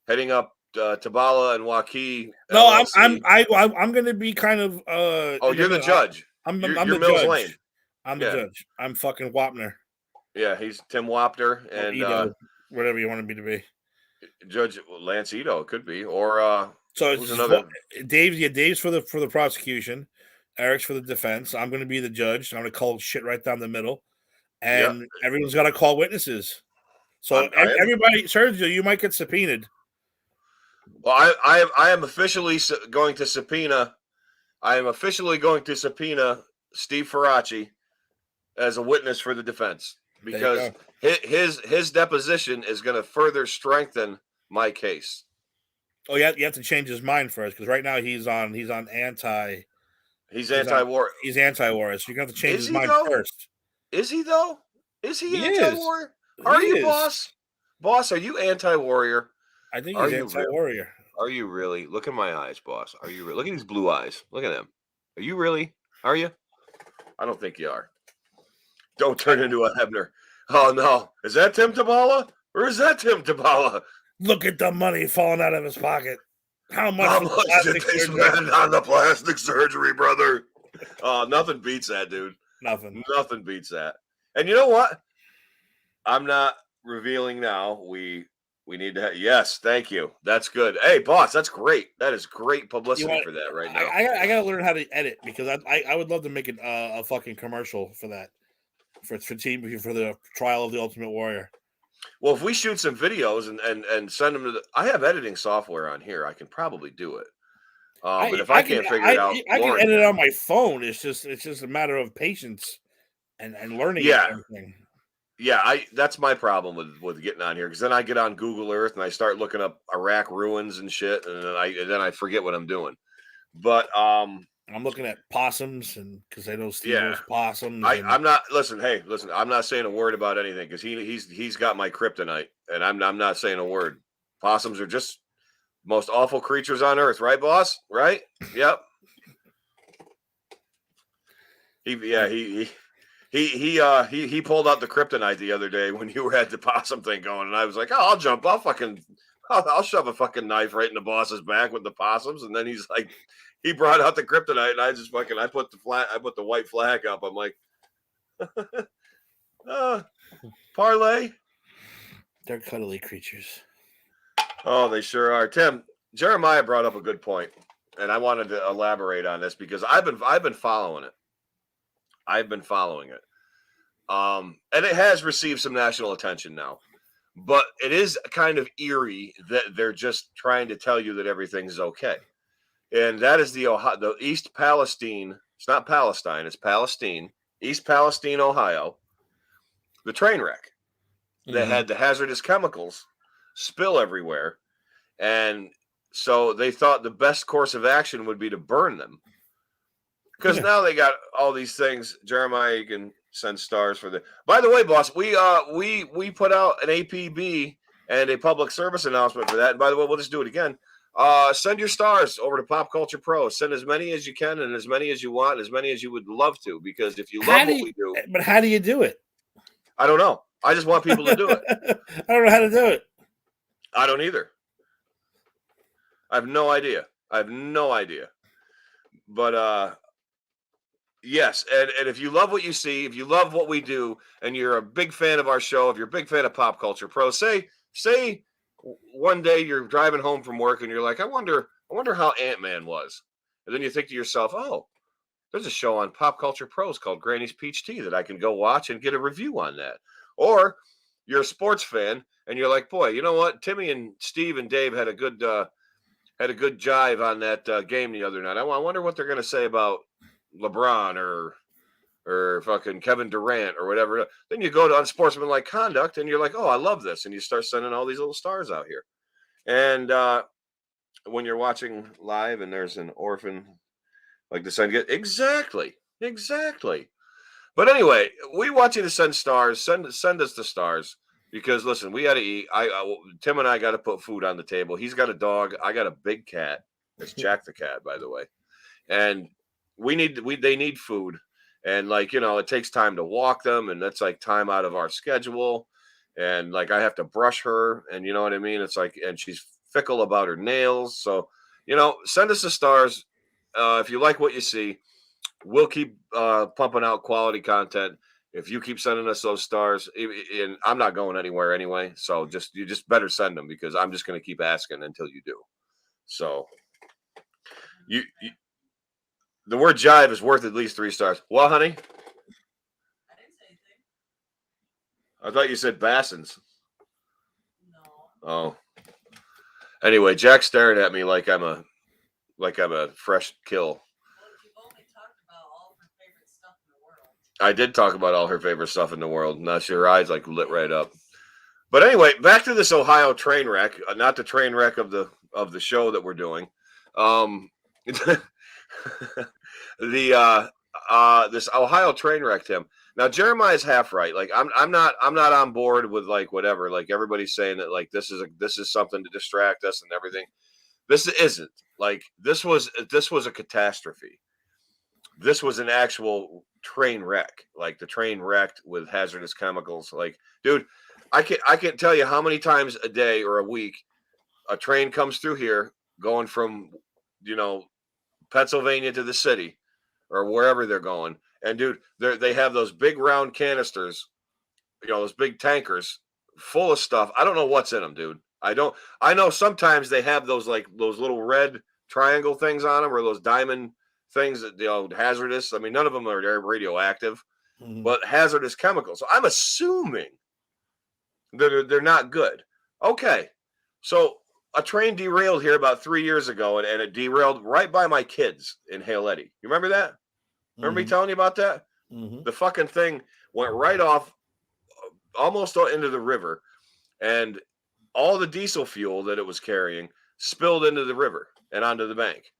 heading up Tabala and Waukee. No, I'm going to be kind of. You're the judge. I'm the Mills judge. Lane. I'm the judge. I'm fucking Wapner. Yeah, he's Tim Wapner and Ito, whatever you want me to be. Judge Lance Ito could be, or so it's another. Dave's for the prosecution. Eric's for the defense. I'm going to be the judge. I'm going to call shit right down the middle, and everyone's got to call witnesses. So everybody, Sergio, you might get subpoenaed. Well, I am officially going to subpoena. I am officially going to subpoena Steve Faraci as a witness for the defense because his deposition is going to further strengthen my case. Oh, yeah, you have to change his mind first because right now he's on anti. He's anti-war. He's anti-war. So you're going to have to change his mind first. Is he though? Is he anti-warrior? Are you, boss? Boss, are you anti-warrior? I think he's anti-warrior. Are you really? Look in my eyes, boss. Are you really? Look at these blue eyes. Look at them. Are you really? Are you? I don't think you are. Don't turn into a Hebner. Oh, no. Is that Tim Tabala? Or is that Tim Tabala? Look at the money falling out of his pocket. How much did they spend on the plastic surgery, brother? Nothing beats that, dude. Nothing beats that. And you know what? I'm not revealing now. We need to yes, thank you. That's good. Hey, boss, that's great. That is great publicity for that right now. I got to learn how to edit because I would love to make a fucking commercial for that. For the trial of the Ultimate Warrior. Well, if we shoot some videos and send them to I have editing software on here. I can probably do it. But if I can't figure it out, I can edit it on my phone. It's just a matter of patience and learning. Yeah. Everything. Yeah, that's my problem with getting on here, because then I get on Google Earth and I start looking up Iraq ruins and shit, and then I forget what I'm doing. But I'm looking at possums, and because I know Steve yeah, knows possums. I'm not listen. Hey, listen, I'm not saying a word about anything, because he's got my kryptonite, and I'm not saying a word. Possums are just most awful creatures on earth, right, boss? Right? Yep. He pulled out the kryptonite the other day when you had the possum thing going, and I was like, oh, I'll jump, I'll shove a fucking knife right in the boss's back with the possums, and then he's like, he brought out the kryptonite, and I just I put the white flag up. I'm like, parlay. They're cuddly creatures. Oh, they sure are. Tim, Jeremiah brought up a good point, and I wanted to elaborate on this because I've been following it. I've been following it. And it has received some national attention now, but it is kind of eerie that they're just trying to tell you that everything's okay. And that is the East Palestine. It's not Palestine, it's Palestine, East Palestine, Ohio. The train wreck that had the hazardous chemicals spill everywhere. And so they thought the best course of action would be to burn them. Because now they got all these things. Jeremiah, you can send stars for the. By the way, boss, we put out an APB and a public service announcement for that. And by the way, we'll just do it again. Send your stars over to Pop Culture Pro. Send as many as you can, and as many as you want, as many as you would love to. Because if you love what we do, but how do you do it? I don't know. I just want people to do it. I don't know how to do it. I don't either. I have no idea. But yes, and if you love what you see, if you love what we do, and you're a big fan of our show, if you're a big fan of Pop Culture Pro, say one day you're driving home from work and you're like, I wonder how Ant-Man was. And then you think to yourself, oh, there's a show on Pop Culture Pros called Granny's Peach Tea that I can go watch and get a review on that. Or you're a sports fan and you're like, boy, you know what? Timmy and Steve and Dave had a good jive on that game the other night. I wonder what they're going to say about LeBron or fucking Kevin Durant or whatever. Then you go to unsportsmanlike conduct and you're like, oh, I love this. And you start sending all these little stars out here. And when you're watching live and there's an orphan like the sun get exactly. But anyway, we want you to send stars. Send us the stars, because listen, we got to eat. Tim and I got to put food on the table. He's got a dog. I got a big cat. It's Jack the cat, by the way. And they need food. And it takes time to walk them, and that's like time out of our schedule. And like I have to brush her, and you know what I mean? It's like, and she's fickle about her nails. So, send us the stars. If you like what you see, we'll keep pumping out quality content. If you keep sending us those stars, and I'm not going anywhere anyway. So you just better send them, because I'm just going to keep asking until you do. So you the word jive is worth at least 3 stars. Well, honey? I didn't say anything. I thought you said Bassins. No. Oh. Anyway, Jack's staring at me like I'm a fresh kill. Well, you've only talked about all her favorite stuff in the world. I did talk about all her favorite stuff in the world. Now her eyes lit right up. But anyway, back to this Ohio train wreck. Not the train wreck of the show that we're doing. This Ohio train wreck, Tim. Now Jeremiah's half right. Like I'm not on board with whatever. Like everybody's saying that this is something to distract us and everything. This isn't. This was a catastrophe. This was an actual train wreck. Like the train wrecked with hazardous chemicals. Like, dude, I can't tell you how many times a day or a week a train comes through here going from Pennsylvania to the city or wherever they're going. And dude, they have those big round canisters, those big tankers full of stuff. I don't know what's in them, dude. I know sometimes they have those little red triangle things on them, or those diamond things that, hazardous. I mean, none of them are radioactive, but hazardous chemicals. So I'm assuming they're not good. Okay. So a train derailed here about 3 years ago, and it derailed right by my kids in Hale Eddy. You remember that? Remember me telling you about that? The fucking thing went right off almost into the river, and all the diesel fuel that it was carrying spilled into the river and onto the bank.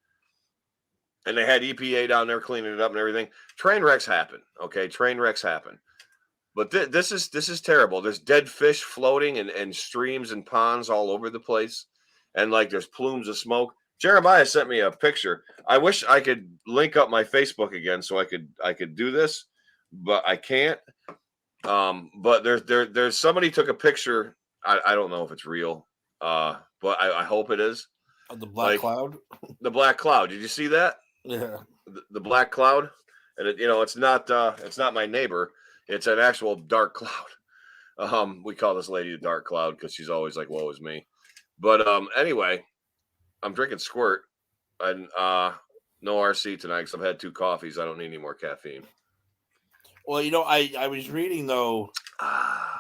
And they had EPA down there cleaning it up and everything. Train wrecks happen, okay? Train wrecks happen. But this is terrible. There's dead fish floating and streams and ponds all over the place, and like there's plumes of smoke. Jeremiah sent me a picture. I wish I could link up my Facebook again so I could do this, but I can't. But there's somebody took a picture. I don't know if it's real, but I hope it is. Of the black cloud. The black cloud. Did you see that? Yeah. The black cloud, and it's not my neighbor. It's an actual dark cloud. We call this lady the dark cloud because she's always like, "Woe is me." But anyway, I'm drinking Squirt, and no RC tonight because I've had 2 coffees. I don't need any more caffeine. Well, I was reading though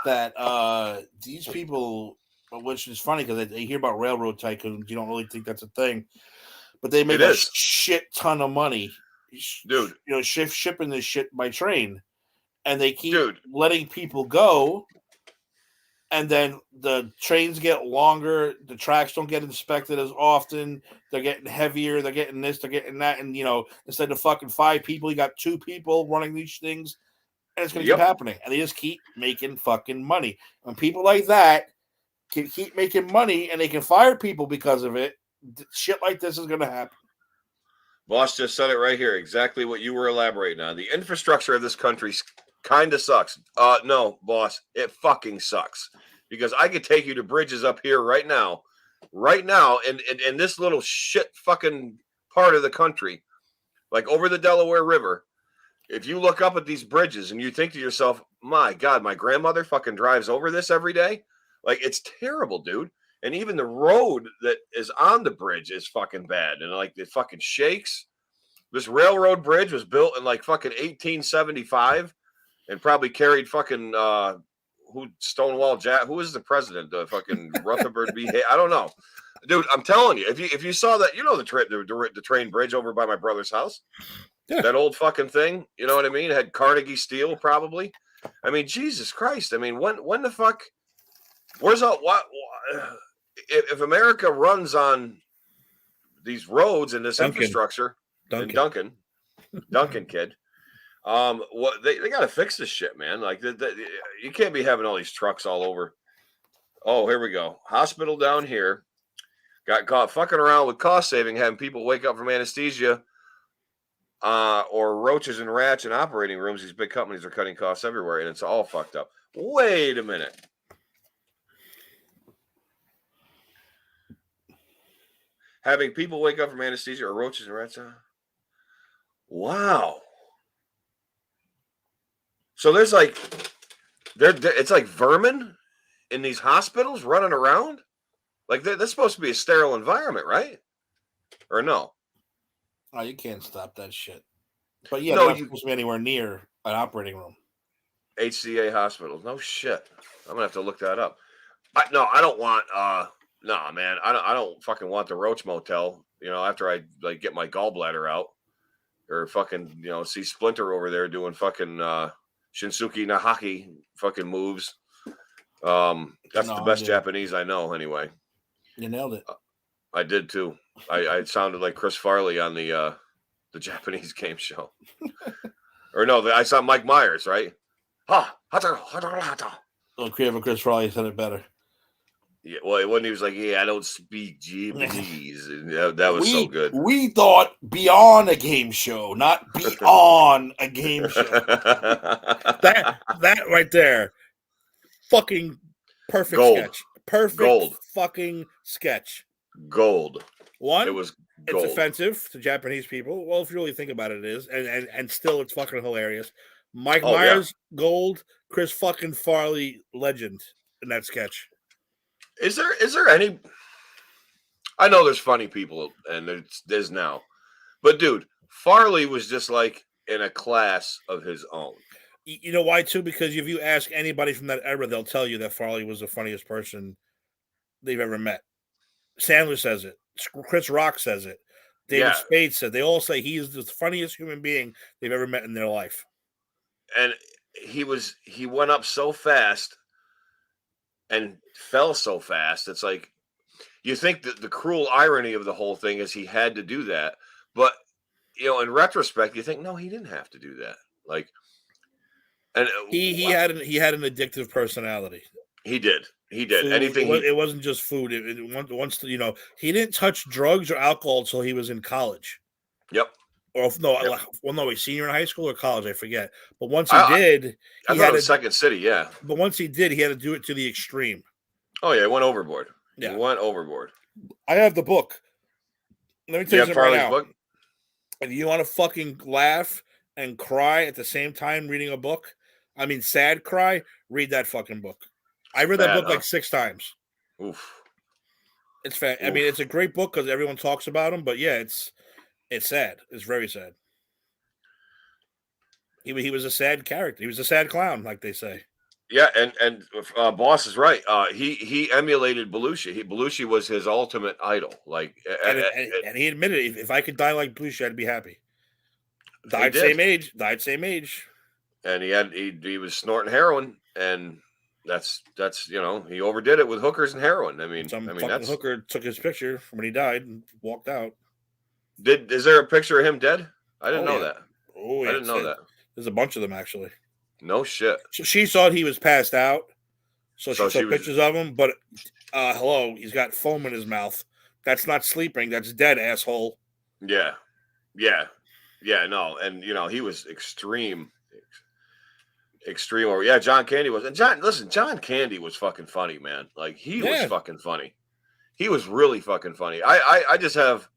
that these people, which is funny because they hear about railroad tycoons, you don't really think that's a thing, but they make a shit ton of money, dude. Shipping this shit by train. And they keep letting people go, and then the trains get longer. The tracks don't get inspected as often. They're getting heavier. They're getting this. They're getting that. And instead of fucking 5 people, you got 2 people running these things, and it's going to keep happening. And they just keep making fucking money. When people like that can keep making money, and they can fire people because of it, shit like this is going to happen. Boss just said it right here. Exactly what you were elaborating on. The infrastructure of this country kind of sucks. No, boss, it fucking sucks. Because I could take you to bridges up here right now, in this little shit fucking part of the country, like over the Delaware River. If you look up at these bridges and you think to yourself, my God, my grandmother fucking drives over this every day. Like, it's terrible, dude. And even the road that is on the bridge is fucking bad. And like, it fucking shakes. This railroad bridge was built in like fucking 1875. And probably carried fucking Stonewall Jack. Who is the president? The fucking Rutherford B. I don't know, dude. I'm telling you, if you saw that, the train bridge over by my brother's house, that old fucking thing. You know what I mean? It had Carnegie steel, probably. I mean, Jesus Christ. I mean, when the fuck? Where's all what? If America runs on these roads and this infrastructure, Duncan kid. What they got to fix this shit, man. Like you can't be having all these trucks all over. Oh, here we go. Hospital down here got caught fucking around with cost saving, having people wake up from anesthesia, or roaches and rats in operating rooms. These big companies are cutting costs everywhere, and it's all fucked up. Wait a minute. Having people wake up from anesthesia or roaches and rats. Wow. So there's like, it's like vermin in these hospitals running around. Like that's supposed to be a sterile environment, right? Or no? Oh, you can't stop that shit. But yeah, no, supposed to be anywhere near an operating room. HCA hospitals. No shit. I'm gonna have to look that up. I don't want. No, man. I don't fucking want the Roach Motel. After I like get my gallbladder out, or fucking see Splinter over there doing fucking Shinsuke Nahaki fucking moves. That's the best Japanese I know, anyway. You nailed it. I did too. I sounded like Chris Farley on the Japanese game show. Or no, I saw Mike Myers, right? Oh, Chris Farley said it better. Yeah, well, when he was like, "Yeah, I don't speak Japanese," that was so good. We thought beyond a game show, not beyond a game show. that right there, fucking perfect sketch. Perfect gold. Fucking sketch. Gold. One, it was gold. It's offensive to Japanese people. Well, if you really think about it, it is, and still, it's fucking hilarious. Mike Myers, gold. Chris fucking Farley, legend in that sketch. Is there any? I know there's funny people, and there's now, but dude, Farley was just like in a class of his own. You know why too? Because if you ask anybody from that era, they'll tell you that Farley was the funniest person they've ever met. Sandler says it. Chris Rock says it. David Spade said. They all say he is the funniest human being they've ever met in their life. And he went up so fast and fell so fast. It's like you think that the cruel irony of the whole thing is he had to do that, but in retrospect, you think no, he didn't have to do that. Like, and He had an addictive personality. he did. Food, Anything. it wasn't just food. Once he didn't touch drugs or alcohol until he was in college. Yep. Or no, Yep. was senior in high school or college? I forget. But once he did, I thought it was Second City. Yeah. But once he did, he had to do it to the extreme. Oh yeah, he went overboard. Yeah. He went overboard. I have the book. Let me tell you something right now. Book? If you want to fucking laugh and cry at the same time reading a book, I mean sad cry, read that fucking book. I read that book like 6 times. Oof. It's I mean, it's a great book because everyone talks about him, but yeah, it's sad. It's very sad. He was a sad character. He was a sad clown, like they say. Yeah, and Boss is right. He emulated Belushi. Belushi was his ultimate idol. Like, and he admitted, if I could die like Belushi, I'd be happy. Died same age. And he was snorting heroin, and that's he overdid it with hookers and heroin. I mean, that's hooker took his picture when he died and walked out. Is there a picture of him dead? I didn't know that. Oh, yeah, I didn't know that. There's a bunch of them actually. No shit. So she thought he was passed out, so she took pictures of him. But hello, he's got foam in his mouth. That's not sleeping. That's dead, asshole. Yeah. No, and he was extreme. Or yeah, John Candy was. And John Candy was fucking funny, man. Like he was fucking funny. He was really fucking funny. I just have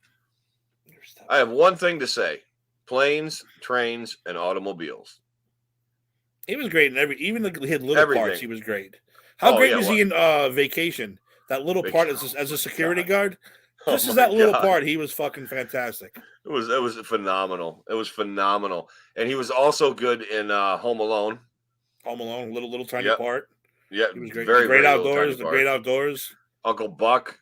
one thing to say: planes, trains, and automobiles. He was great in even the little parts. He was great. How great was he in Vacation? That little part as a security guard. Just as that little part, he was fucking fantastic. It was phenomenal. It was phenomenal, and he was also good in Home Alone. Home Alone, little tiny part. Yeah, he was great. Great Outdoors. The Great Outdoors. Uncle Buck.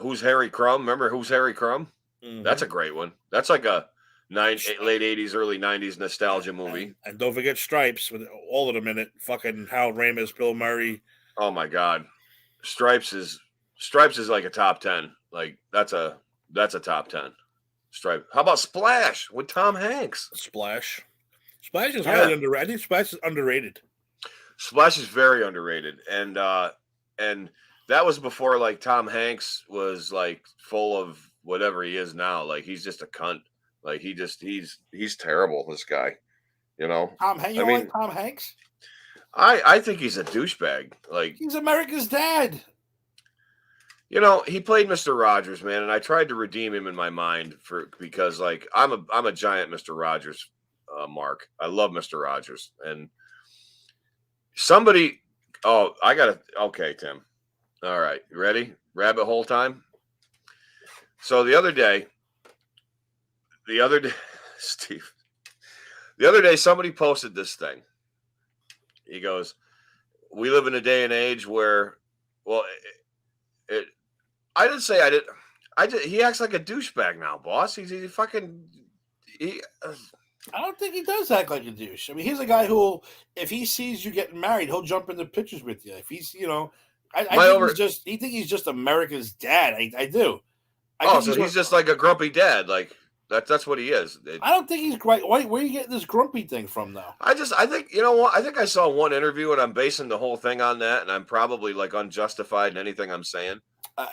Who's Harry Crumb? Remember Who's Harry Crumb? Mm-hmm. That's a great one. That's like a late 80s, early 90s nostalgia movie. And don't forget Stripes with all of them in it. Fucking Hal Ramis, Bill Murray. Oh my God, Stripes is like a top 10. Like that's a top 10. Stripe. How about Splash with Tom Hanks? Splash is highly underrated. I think Splash is underrated. Splash is very underrated, and that was before like Tom Hanks was like full of whatever he is now. Like he's just a cunt. Like he's terrible. This guy, Tom Hanks. Like Tom Hanks? I think he's a douchebag. Like he's America's dad. He played Mr. Rogers, man, and I tried to redeem him in my mind because like I'm a giant Mr. Rogers mark. I love Mr. Rogers, and somebody. Oh, okay, Tim. All right, you ready? Rabbit hole time. So the other day, Steve. The other day, somebody posted this thing. He goes, "We live in a day and age where, well, I didn't say I did. He acts like a douchebag now, boss. He I don't think he does act like a douche. I mean, he's a guy who, if he sees you getting married, he'll jump into pictures with you. If he's, I think he's just America's dad. I do. So he's just like a grumpy dad. Like that's what he is. I don't think he's great. Where are you getting this grumpy thing from, though? I think you know what? I think I saw one interview and I'm basing the whole thing on that, and I'm probably like unjustified in anything I'm saying.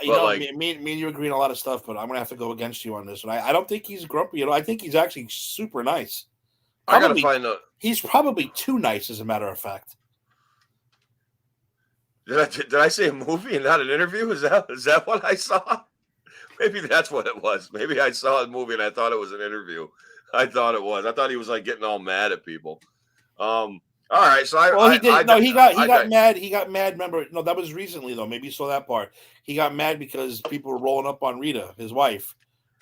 Me and you agree on a lot of stuff, but I'm gonna have to go against you on this one. I don't think he's grumpy. I think he's actually super nice. I gotta find out. He's probably too nice, as a matter of fact. Did I say a movie and not an interview? Is that what I saw? Maybe that's what it was. Maybe I saw a movie and I thought it was an interview. I thought it was. I thought he was like getting all mad at people. All right, so he did. He got mad. He got mad. Remember? No, that was recently though. Maybe you saw that part. He got mad because people were rolling up on Rita, his wife,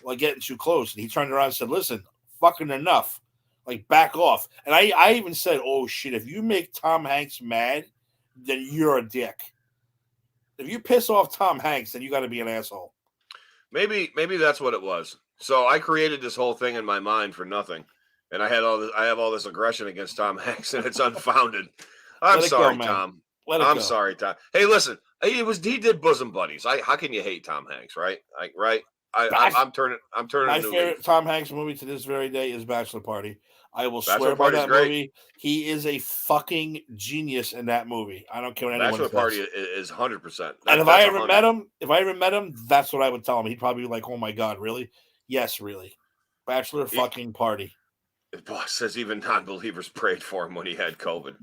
like getting too close, and he turned around and said, "Listen, fucking enough, like back off." And I even said, "Oh shit, if you make Tom Hanks mad, then you're a dick. If you piss off Tom Hanks, then you got to be an asshole." Maybe that's what it was. So I created this whole thing in my mind for nothing. And I have all this aggression against Tom Hanks, and it's unfounded. I'm Let it go, sorry, man. Tom. Let it I'm go. sorry, Tom. Hey, listen. He did Bosom Buddies. How can you hate Tom Hanks, right? Right? I'm turning My a new favorite leaf. Tom Hanks movie to this very day is Bachelor Party. I will Bachelor swear by Party's that great. movie. He is a fucking genius in that movie. I don't care what anyone Bachelor says. Party is 100%. And if I ever met him, that's what I would tell him. He'd probably be like, "Oh my god, really? Yes, really." Bachelor fucking Party. His boss says even non-believers prayed for him when he had COVID.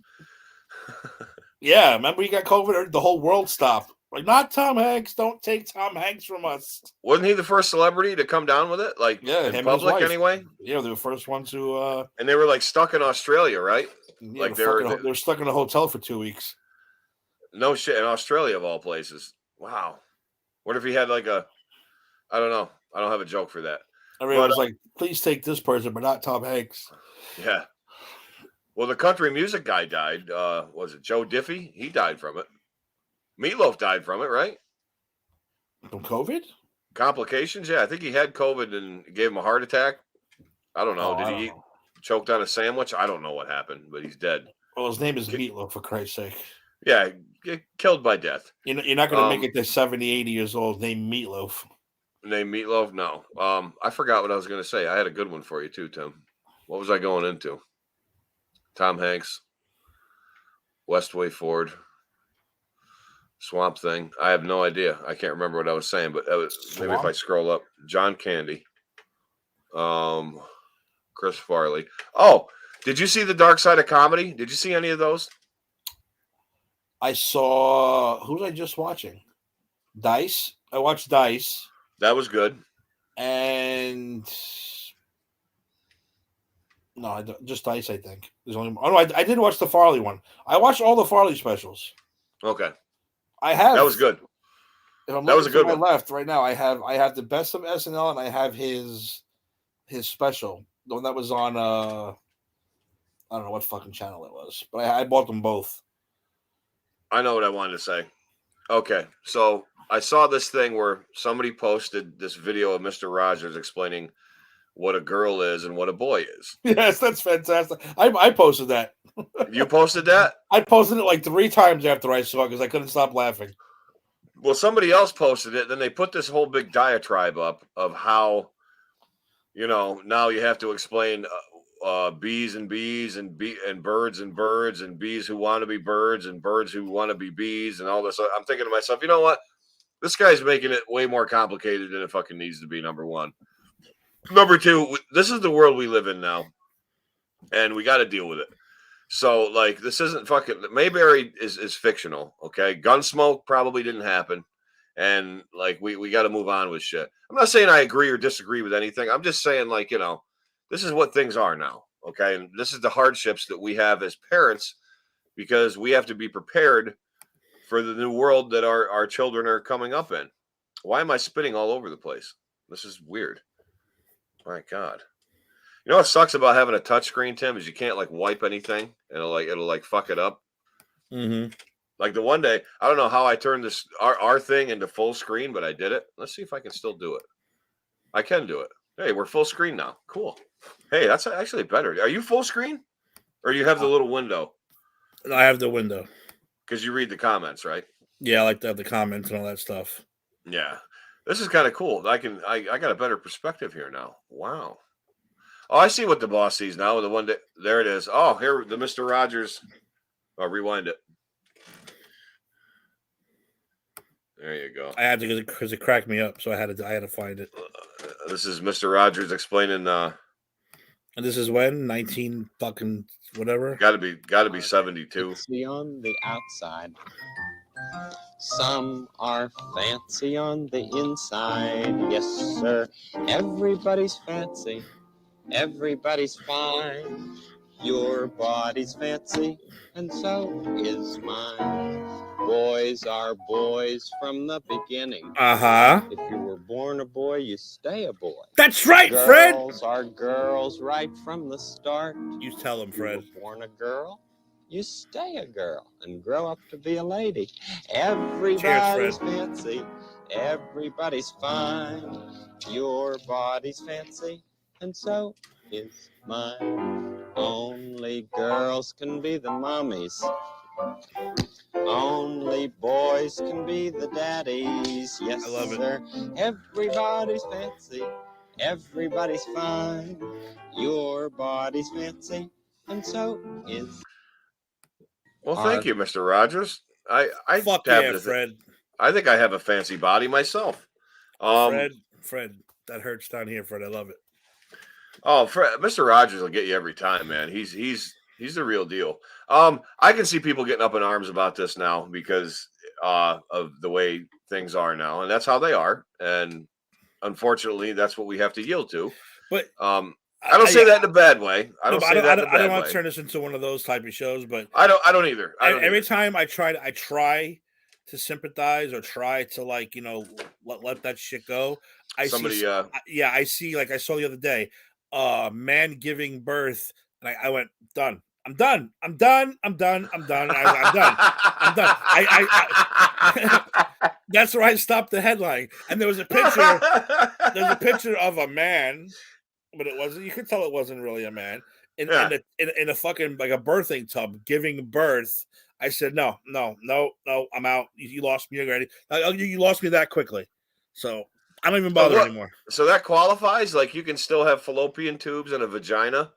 Yeah, remember he got COVID? The whole world stopped. Like, not Tom Hanks. Don't take Tom Hanks from us. Wasn't he the first celebrity to come down with it? Like, yeah, in public anyway? Yeah, they were the first ones who... and they were, like, stuck in Australia, right? Yeah, like, they were stuck in a hotel for 2 weeks. No shit, in Australia, of all places. Wow. What if he had, like, I don't know. I don't have a joke for that. Everyone was like, please take this person, but not Tom Hanks. Yeah. Well, the country music guy died. Was it Joe Diffie? He died from it. Meatloaf died from it, right? From COVID? Complications? Yeah, I think he had COVID and gave him a heart attack. I don't know. Did he choked on a sandwich? I don't know what happened, but he's dead. Well, his name is Meatloaf, for Christ's sake. Yeah, get killed by death. You're not going to make it to 70, 80 years old named Meatloaf. Named Meatloaf? No. I forgot what I was going to say. I had a good one for you too, Tim. What was I going into? Tom Hanks, Westway Ford, Swamp Thing. I have no idea. I can't remember what I was saying, but maybe if I scroll up, John Candy, Chris Farley. Oh, did you see The Dark Side of Comedy? Did you see any of those? I saw. Who was I just watching? Dice. I watched Dice. That was good. And no, just Dice. I think there's only. Oh no, I did watch the Farley one. I watched all the Farley specials. Okay, I have. That was good. That was a good one. Left right now. I have the best of SNL, and I have his special, the one that was on. I don't know what fucking channel it was, but I bought them both. I know what I wanted to say. Okay, so I saw this thing where somebody posted this video of Mr. Rogers explaining what a girl is and what a boy is. Yes, that's fantastic. I posted that. You posted that? I posted it like 3 times after I saw it because I couldn't stop laughing. Well, somebody else posted it. Then they put this whole big diatribe up of how, now you have to explain bees and bees and birds and birds and bees who want to be birds and birds who want to be bees and all this. I'm thinking to myself, you know what? This guy's making it way more complicated than it fucking needs to be, number one. Number two, this is the world we live in now, and we got to deal with it. So, like, this isn't fucking... Mayberry is fictional, okay? Gunsmoke probably didn't happen, and, like, we got to move on with shit. I'm not saying I agree or disagree with anything. I'm just saying, like, this is what things are now, okay? And this is the hardships that we have as parents because we have to be prepared for the new world that our children are coming up in. Why am I spitting all over the place? This is weird. My God. You know what sucks about having a touchscreen, Tim, is you can't like wipe anything. It'll fuck it up. Mm-hmm. Like the one day, I don't know how I turned this our thing into full screen, but I did it. Let's see if I can still do it. I can do it. Hey, we're full screen now. Cool. Hey, that's actually better. Are you full screen? Or do you have the little window? I have the window. Because you read the comments, right? Yeah, I like to have the comments and all that stuff. Yeah. This is kind of cool. I got a better perspective here now. Wow. Oh, I see what the boss sees now. The one there it is. Oh, here the Mr. Rogers. I'll rewind it. There you go. I had to because it cracked me up, so I had to find it. This is Mr. Rogers explaining. And this is when 19 fucking whatever. Got to be 72. See on the outside. Some are fancy on the inside. Yes, sir. Everybody's fancy. Everybody's fine. Your body's fancy, and so is mine. Boys are boys from the beginning. Uh-huh. If you were born a boy, you stay a boy. That's right, Fred. Girls are girls right from the start. You tell him, Fred. If you were born a girl, you stay a girl and grow up to be a lady. Everybody's fancy. Everybody's fine. Your body's fancy, and so is mine. Only girls can be the mommies. Only boys can be the daddies. Yes, I love it. sir. Everybody's fancy. Everybody's fine. Your body's fancy, and so is. Well, thank you, Mr. Rogers. I Fuck have yeah, this. Fred. I think I have a fancy body myself. Fred, that hurts down here, Fred. I love it. Oh, Mr. Rogers will get you every time, man. He's the real deal. I can see people getting up in arms about this now because of the way things are now, and that's how they are. And unfortunately, that's what we have to yield to. But I don't say that in a bad way. I don't say that in a bad way. I don't want to turn this into one of those type of shows, but I don't either. Every time I try to sympathize or try to let that shit go. I see like I saw the other day, man giving birth, and I went done. I'm done. I'm done. I'm done. I'm done. I'm done. I'm done. That's where I stopped the headline, and there was a picture. There's a picture of a man, but it wasn't. You could tell it wasn't really a man in a fucking like a birthing tub giving birth. I said no. I'm out. You lost me already. You lost me that quickly, so I don't even bother anymore. So that qualifies. Like you can still have fallopian tubes and a vagina,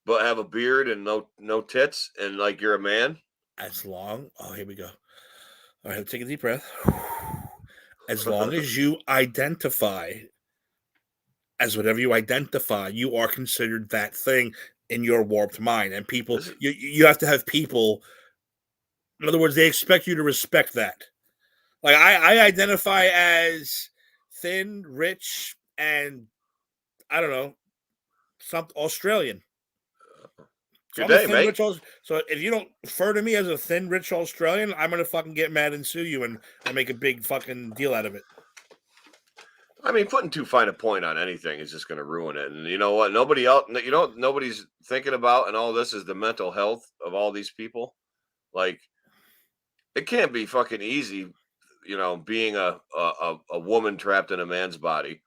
but have a beard and no tits, and like you're a man. As long. Oh, here we go. All right, take a deep breath. As long as you identify as whatever you identify, you are considered that thing in your warped mind. And people, you have to have people. In other words, they expect you to respect that. Like I identify as thin, rich, and I don't know, some Australian. So Good day, mate. So if you don't refer to me as a thin, rich Australian, I'm gonna fucking get mad and sue you and make a big fucking deal out of it. I mean, putting too fine a point on anything is just going to ruin it. And you know what? Nobody's thinking about, and all this is the mental health of all these people. Like, it can't be fucking easy, being a woman trapped in a man's body.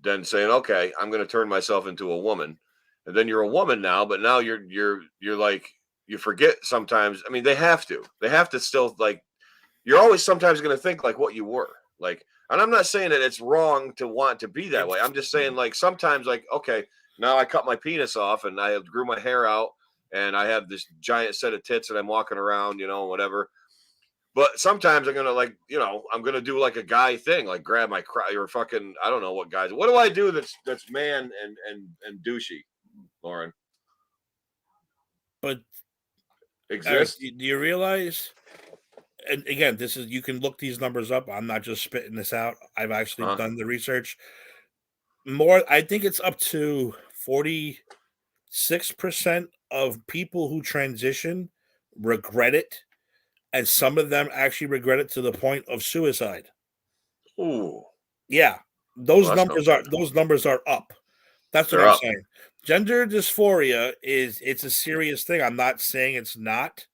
Then saying, okay, I'm going to turn myself into a woman, and then you're a woman now, but now you're like you forget sometimes. I mean, they have to still like. You're always sometimes going to think like what you were like. And I'm not saying that it's wrong to want to be that way. I'm just saying, like, sometimes, like, okay, now I cut my penis off and I grew my hair out and I have this giant set of tits and I'm walking around, whatever. But sometimes I'm going to, I'm going to do like a guy thing, like grab my or fucking, I don't know what guys. What do I do that's man and douchey, Lauren? But exists? Do you realize? And again, you can look these numbers up. I'm not just spitting this out. I've actually done the research. I think it's up to 46% of people who transition regret it, and some of them actually regret it to the point of suicide. Ooh, yeah, those numbers are up. That's what I'm saying. Gender dysphoria it's a serious thing. I'm not saying it's not.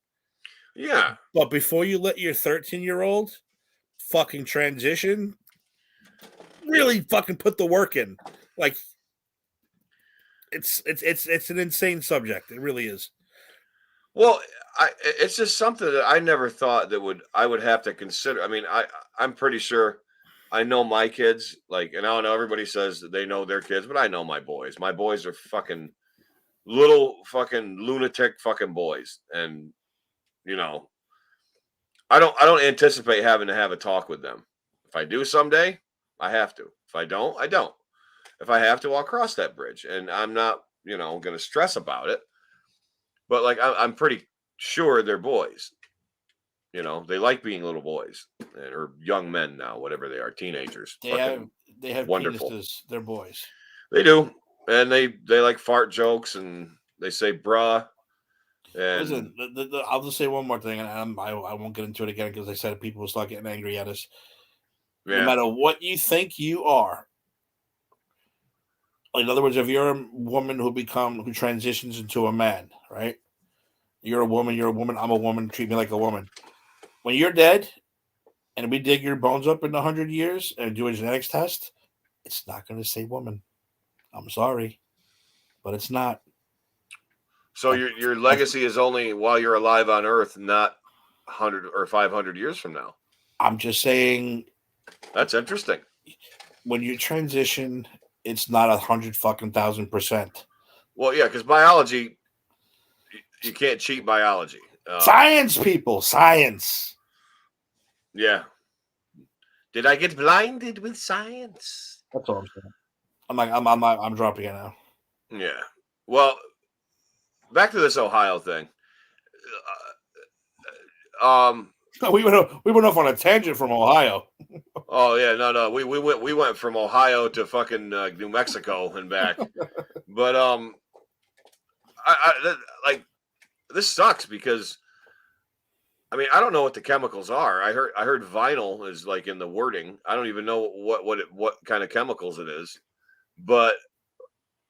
Yeah. But before you let your 13-year-old fucking transition, really fucking put the work in. Like it's an insane subject. It really is. Well, it's just something that I never thought I would have to consider. I mean, I'm pretty sure I know my kids, like, and I know everybody says that they know their kids, but I know my boys. My boys are fucking little fucking lunatic fucking boys. And I don't anticipate having to have a talk with them. If I do someday, I have to. If I don't, I don't. If I have to, I'll cross that bridge. And I'm not, going to stress about it. But like, I'm pretty sure they're boys. They like being little boys or young men now, whatever they are, teenagers. They have wonderful. Penises. They're boys. They do, and they like fart jokes and they say "bruh." And listen, I'll just say one more thing, and I won't get into it again because I said people will start getting angry at us. Yeah. No matter what you think you are, in other words, if you're a woman who transitions into a man, right? You're a woman. I'm a woman. Treat me like a woman. When you're dead, and we dig your bones up in 100 years and do a genetics test, it's not going to say woman. I'm sorry, but it's not. So your legacy is only while you're alive on Earth, not 100 or 500 years from now. I'm just saying. That's interesting. When you transition, it's not 100,000%. Well, yeah, because biology, you can't cheat biology. Science, people, science. Yeah. Did I get blinded with science? That's all I'm saying. I'm dropping it now. Yeah. Well, back to this Ohio thing. We went off on a tangent from Ohio. Oh yeah, no, we went from Ohio to fucking New Mexico and back. But I like this sucks because I mean I don't know what the chemicals are. I heard vinyl is like in the wording. I don't even know what kind of chemicals it is. But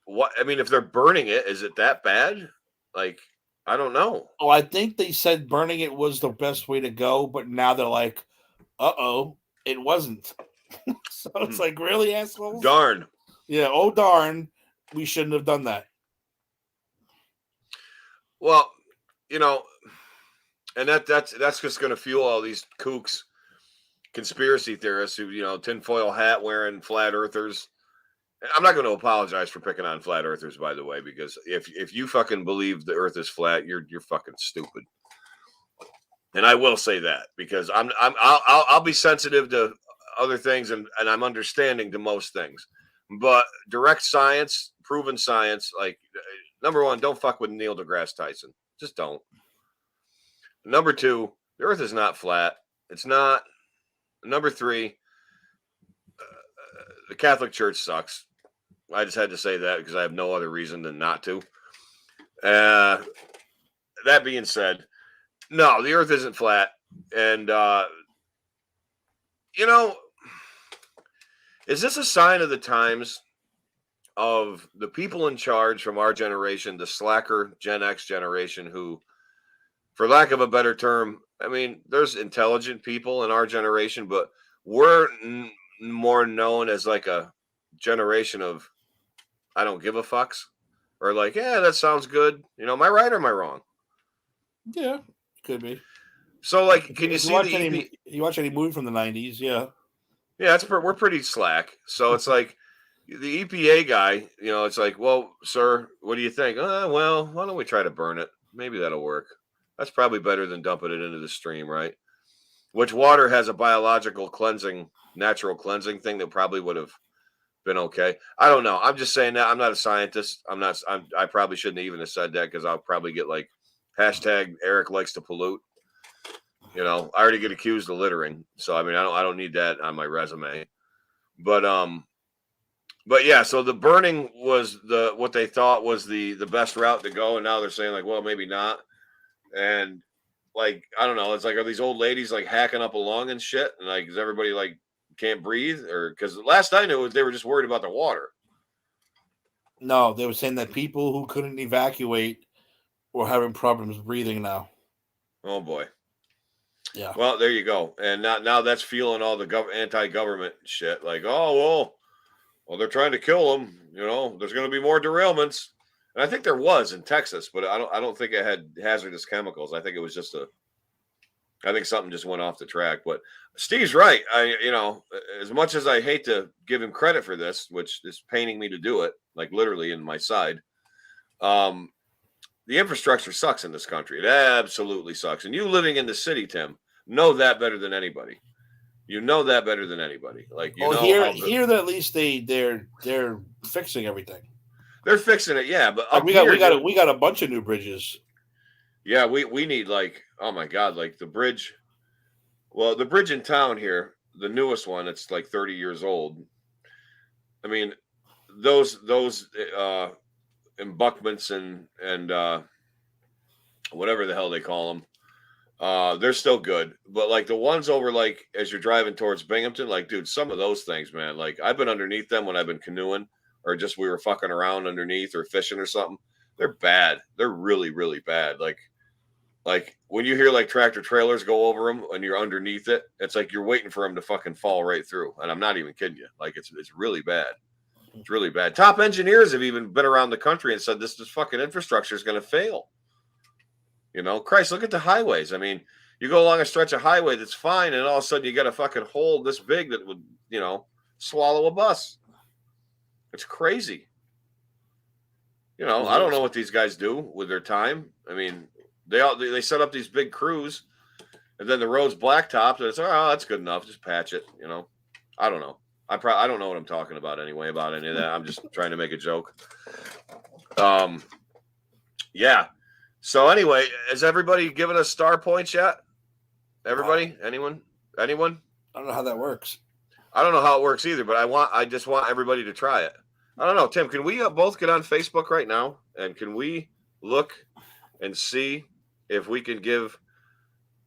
what I mean, if they're burning it, is it that bad? Like I don't know. Oh, I think they said burning it was the best way to go, but now they're like, "Uh-oh, it wasn't." So it's like, really, assholes? Darn. Yeah. Oh darn, we shouldn't have done that. Well, you know, and that's just going to fuel all these kooks, conspiracy theorists who tinfoil hat wearing flat earthers. I'm not going to apologize for picking on flat earthers, by the way, because if you fucking believe the Earth is flat, you're fucking stupid. And I will say that because I'll be sensitive to other things and I'm understanding to most things, but direct science, proven science, like number one, don't fuck with Neil deGrasse Tyson. Just don't. Number two, the Earth is not flat. It's not. Number three, the Catholic Church sucks. I just had to say that because I have no other reason than not to. That being said, no, the Earth isn't flat. And, is this a sign of the times of the people in charge from our generation, the slacker Gen X generation, who, for lack of a better term, I mean, there's intelligent people in our generation, but we're more known as like a generation of I don't give a fucks, or like, yeah, that sounds good. Am I right or am I wrong? Yeah, could be. So, like, can you see you watch any movie from the 90s? Yeah. Yeah, we're pretty slack. So it's like the EPA guy, it's like, well, sir, what do you think? Well, why don't we try to burn it? Maybe that'll work. That's probably better than dumping it into the stream, right? Which water has a biological cleansing, natural cleansing thing that probably would have been okay. I don't know. I'm just saying that I'm not a scientist. I probably shouldn't even have said that because I'll probably get like hashtag Eric likes to pollute. I already get accused of littering. So I mean, I don't need that on my resume. But yeah, so the burning was what they thought was the best route to go, and now they're saying like, well, maybe not. And like, I don't know, it's like, are these old ladies like hacking up a lung and shit? And like, is everybody like can't breathe? Or because last I knew they were just worried about the water. No, they were saying that people who couldn't evacuate were having problems breathing now. Oh boy. Yeah. Well, there you go. And now that's fueling all the anti-government shit. Like, oh well, they're trying to kill them. There's going to be more derailments. And I think there was in Texas, but I don't think it had hazardous chemicals. I think it was just I think something just went off the track. But Steve's right. As much as I hate to give him credit for this, which is paining me to do it, like literally in my side, the infrastructure sucks in this country. It absolutely sucks. And you living in the city, Tim, know that better than anybody. You know that better than anybody. Like here at least they're fixing everything. They're fixing it, yeah. But we got a bunch of new bridges. Yeah, we need like, oh my God, like the bridge. Well, the bridge in town here, the newest one, it's like 30 years old. I mean, those embankments and whatever the hell they call them, they're still good. But like the ones over, like as you're driving towards Binghamton, like dude, some of those things, man. Like I've been underneath them when I've been canoeing, or just we were fucking around underneath or fishing or something. They're bad. They're really, really bad. Like when you hear like tractor trailers go over them and you're underneath it, it's like you're waiting for them to fucking fall right through. And I'm not even kidding you. Like it's really bad. It's really bad. Top engineers have even been around the country and said this fucking infrastructure is going to fail. You know, Christ, look at the highways. I mean, you go along a stretch of highway that's fine, and all of a sudden you got a fucking hole this big that would, you know, swallow a bus. It's crazy. You know, I don't know what these guys do with their time. I mean, they set up these big crews, and then the road's blacktopped, and it's, oh, that's good enough. Just patch it, you know. I don't know. I don't know what I'm talking about anyway about any of that. I'm just trying to make a joke. Yeah. So anyway, has everybody given us star points yet? Everybody? Anyone? I don't know how that works. I don't know how it works either, but I just want everybody to try it. I don't know, Tim. Can we both get on Facebook right now, and can we look and see if we can give,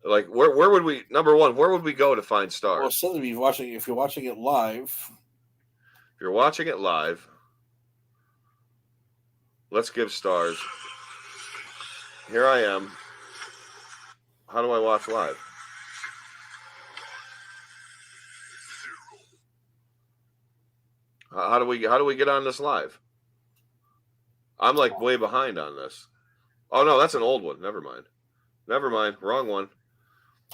like, where would we, number one, where would we go to find stars? Well, still, if you're watching it live. If you're watching it live, let's give stars. Here I am. How do I watch live? How do we get on this live? I'm like way behind on this. Oh no, that's an old one. Never mind. Wrong one.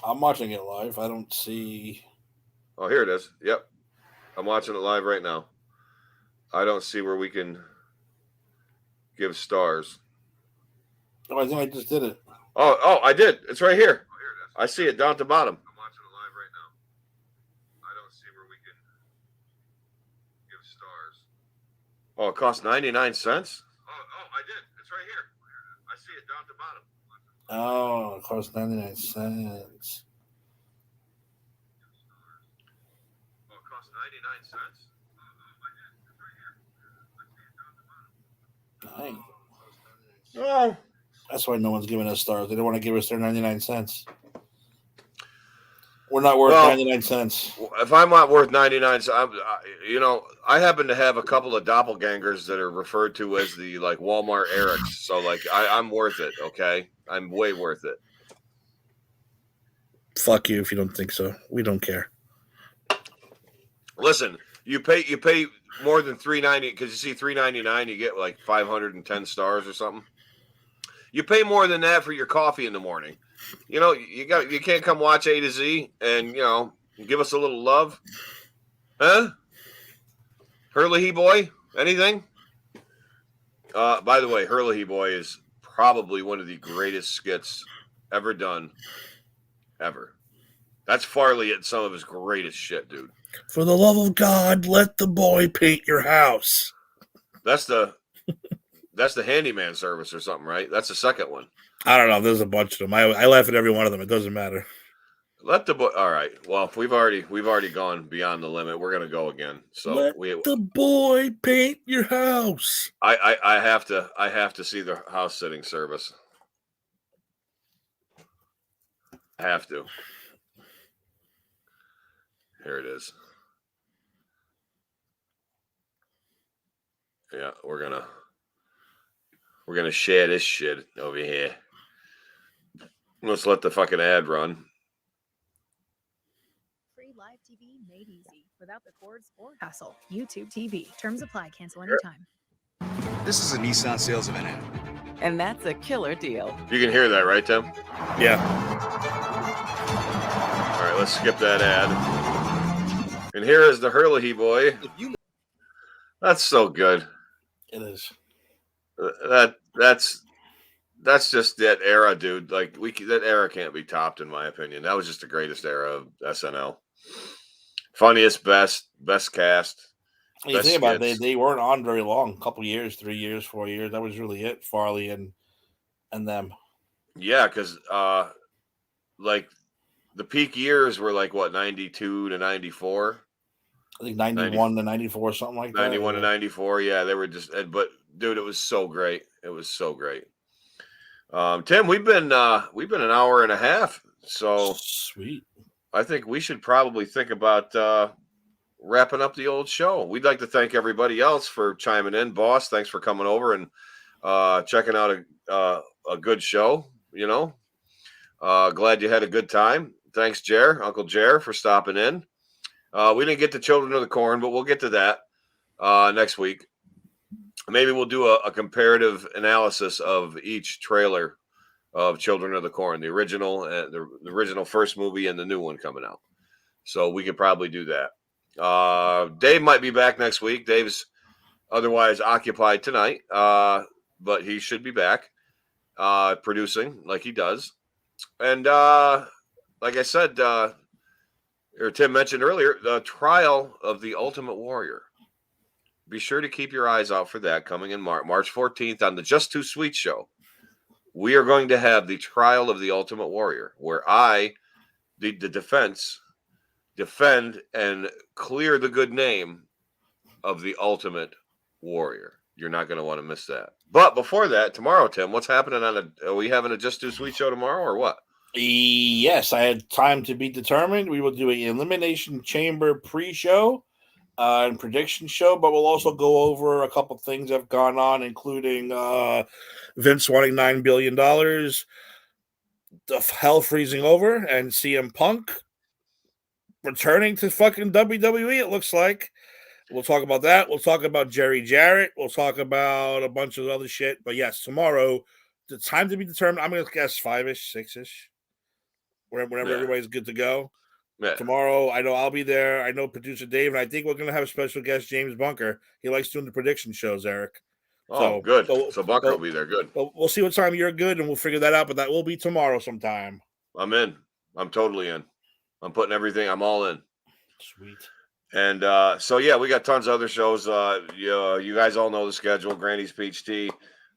I'm watching it live. I don't see. Oh, here it is. Yep. I'm watching it live right now. I don't see where we can give stars. Oh, I think I just did it. Oh, I did. It's right here. Oh, here it is. I see it down at the bottom. I'm watching it live right now. I don't see where we can give stars. Oh, it costs 99 cents? Oh, I did. It's right here. I see it down at the bottom. Oh, it costs 99 cents. Oh, it costs 99 cents? I did. It's right here. I see it down at the bottom. Nice. Oh. That's why no one's giving us stars. They don't want to give us their 99 cents. We're not worth 99 cents. If I'm not worth 99 cents, I happen to have a couple of doppelgangers that are referred to as the, like, Walmart Erics. So, like, I'm worth it, okay? I'm way worth it. Fuck you if you don't think so. We don't care. Listen, you pay more than $3.90 because you see $3.99, you get like 510 stars or something. You pay more than that for your coffee in the morning. You know, you can't come watch A to Z and, you know, give us a little love. Huh? Hurley boy? Anything? By the way, Hurley boy is probably one of the greatest skits ever done. Ever. That's Farley at some of his greatest shit, dude. For the love of God, let the boy paint your house. That's the handyman service or something, right? That's the second one. I don't know. There's a bunch of them. I laugh at every one of them. It doesn't matter. Let the boy. All right. Well, we've already gone beyond the limit. We're gonna go again. So let the boy paint your house. I have to see the house sitting service. I have to. Here it is. Yeah, we're gonna share this shit over here. Let's let the fucking ad run. Free live TV made easy without the cords or hassle. YouTube TV. Terms apply. Cancel anytime. This is a Nissan sales event ad. And that's a killer deal. You can hear that, right, Tim? Yeah. All right, let's skip that ad. And here is the Hurley boy. That's so good. It is. That's just that era, dude. Like that era can't be topped, in my opinion. That was just the greatest era of SNL. Funniest, best cast. You think about it, they weren't on very long. A couple years, 3 years, 4 years. That was really it. Farley and them. Yeah, because like the peak years were like what, 92 to 94. I think 91 to 94, something like that. 91 to 94. Yeah, they were just. But dude, it was so great. It was so great. Tim, we've been an hour and a half, so sweet. I think we should probably think about wrapping up the old show. We'd like to thank everybody else for chiming in. Boss, thanks for coming over and checking out a good show. You know, glad you had a good time. Thanks, Uncle Jer, for stopping in. We didn't get to Children of the Corn, but we'll get to that. next week. Maybe we'll do a comparative analysis of each trailer of Children of the Corn, the original, the original first movie, and the new one coming out. So we could probably do that. Dave might be back next week. Dave's otherwise occupied tonight, but he should be back producing like he does. And like I said, or Tim mentioned earlier, the trial of the Ultimate Warrior. Be sure to keep your eyes out for that coming in March 14th on the Just Too Sweet show. We are going to have the trial of the Ultimate Warrior, where I, the defense, defend and clear the good name of the Ultimate Warrior. You're not going to want to miss that. But before that, tomorrow, Tim, what's happening are we having a Just Too Sweet show tomorrow or what? Yes, I had time to be determined. We will do an Elimination Chamber pre-show and prediction show, but we'll also go over a couple things that have gone on, including Vince wanting $9 billion, the hell freezing over, and CM Punk returning to fucking WWE, it looks like. We'll talk about that. We'll talk about Jerry Jarrett. We'll talk about a bunch of other shit. But yes, tomorrow, the time to be determined, I'm going to guess 5-ish, 6-ish, whenever everybody's good to go. Yeah. Tomorrow, I know I'll be there. I know producer Dave, and I think we're going to have a special guest, James Bunker. He likes doing the prediction shows, Eric. Oh, good. So Bunker will be there. Good. But we'll see what time you're good, and we'll figure that out. But that will be tomorrow sometime. I'm in. I'm totally in. I'm putting everything. I'm all in. Sweet. And so, yeah, we got tons of other shows. You guys all know the schedule. Granny's Peach Tea,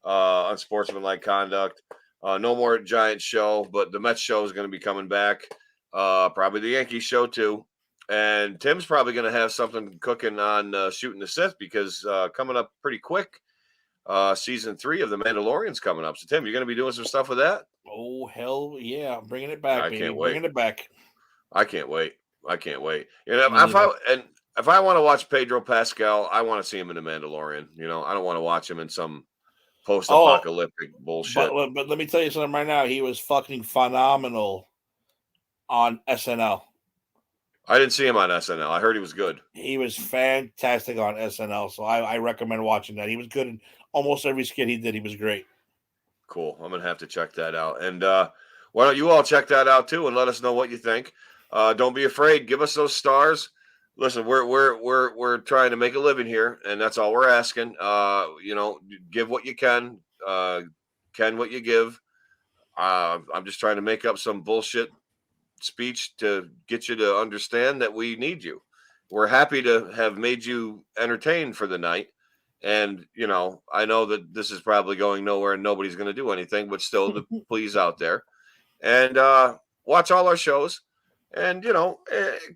Unsportsmanlike Conduct. No more Giants show, but the Mets show is going to be coming back. Probably the Yankees show, too. And Tim's probably going to have something cooking on Shooting the Sith because coming up pretty quick, season 3 of The Mandalorian's coming up. So, Tim, you're going to be doing some stuff with that? Oh, hell yeah. I'm bringing it back, I baby. can't wait. Bringing it back. I can't wait. You know, if I want to watch Pedro Pascal, I want to see him in The Mandalorian. You know, I don't want to watch him in some post-apocalyptic bullshit. But let me tell you something right now. He was fucking phenomenal on SNL. I didn't see him on SNL. I heard he was good. He was fantastic on SNL, so I recommend watching that. He was good in almost every skit he did. He was great. Cool. I'm gonna have to check that out. And why don't you all check that out too and let us know what you think. Don't be afraid. Give us those stars. Listen, we're trying to make a living here, and that's all we're asking. You know, give what you can what you give. I'm just trying to make up some bullshit speech to get you to understand that we need you. We're happy to have made you entertained for the night. And, you know, I know that this is probably going nowhere and nobody's going to do anything, but still the please out there. And watch all our shows. And, you know,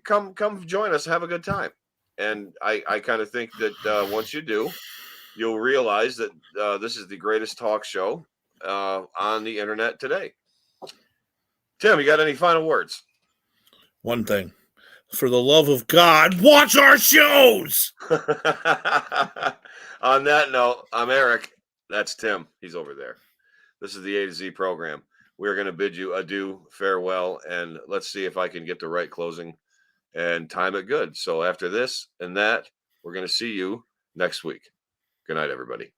come join us, have a good time. And I kind of think that once you do, you'll realize that this is the greatest talk show on the internet today. Tim, you got any final words? One thing. For the love of God, watch our shows! On that note, I'm Eric. That's Tim. He's over there. This is the A2Z program. We're going to bid you adieu, farewell, and let's see if I can get the right closing and time it good. So after this and that, we're going to see you next week. Good night, everybody.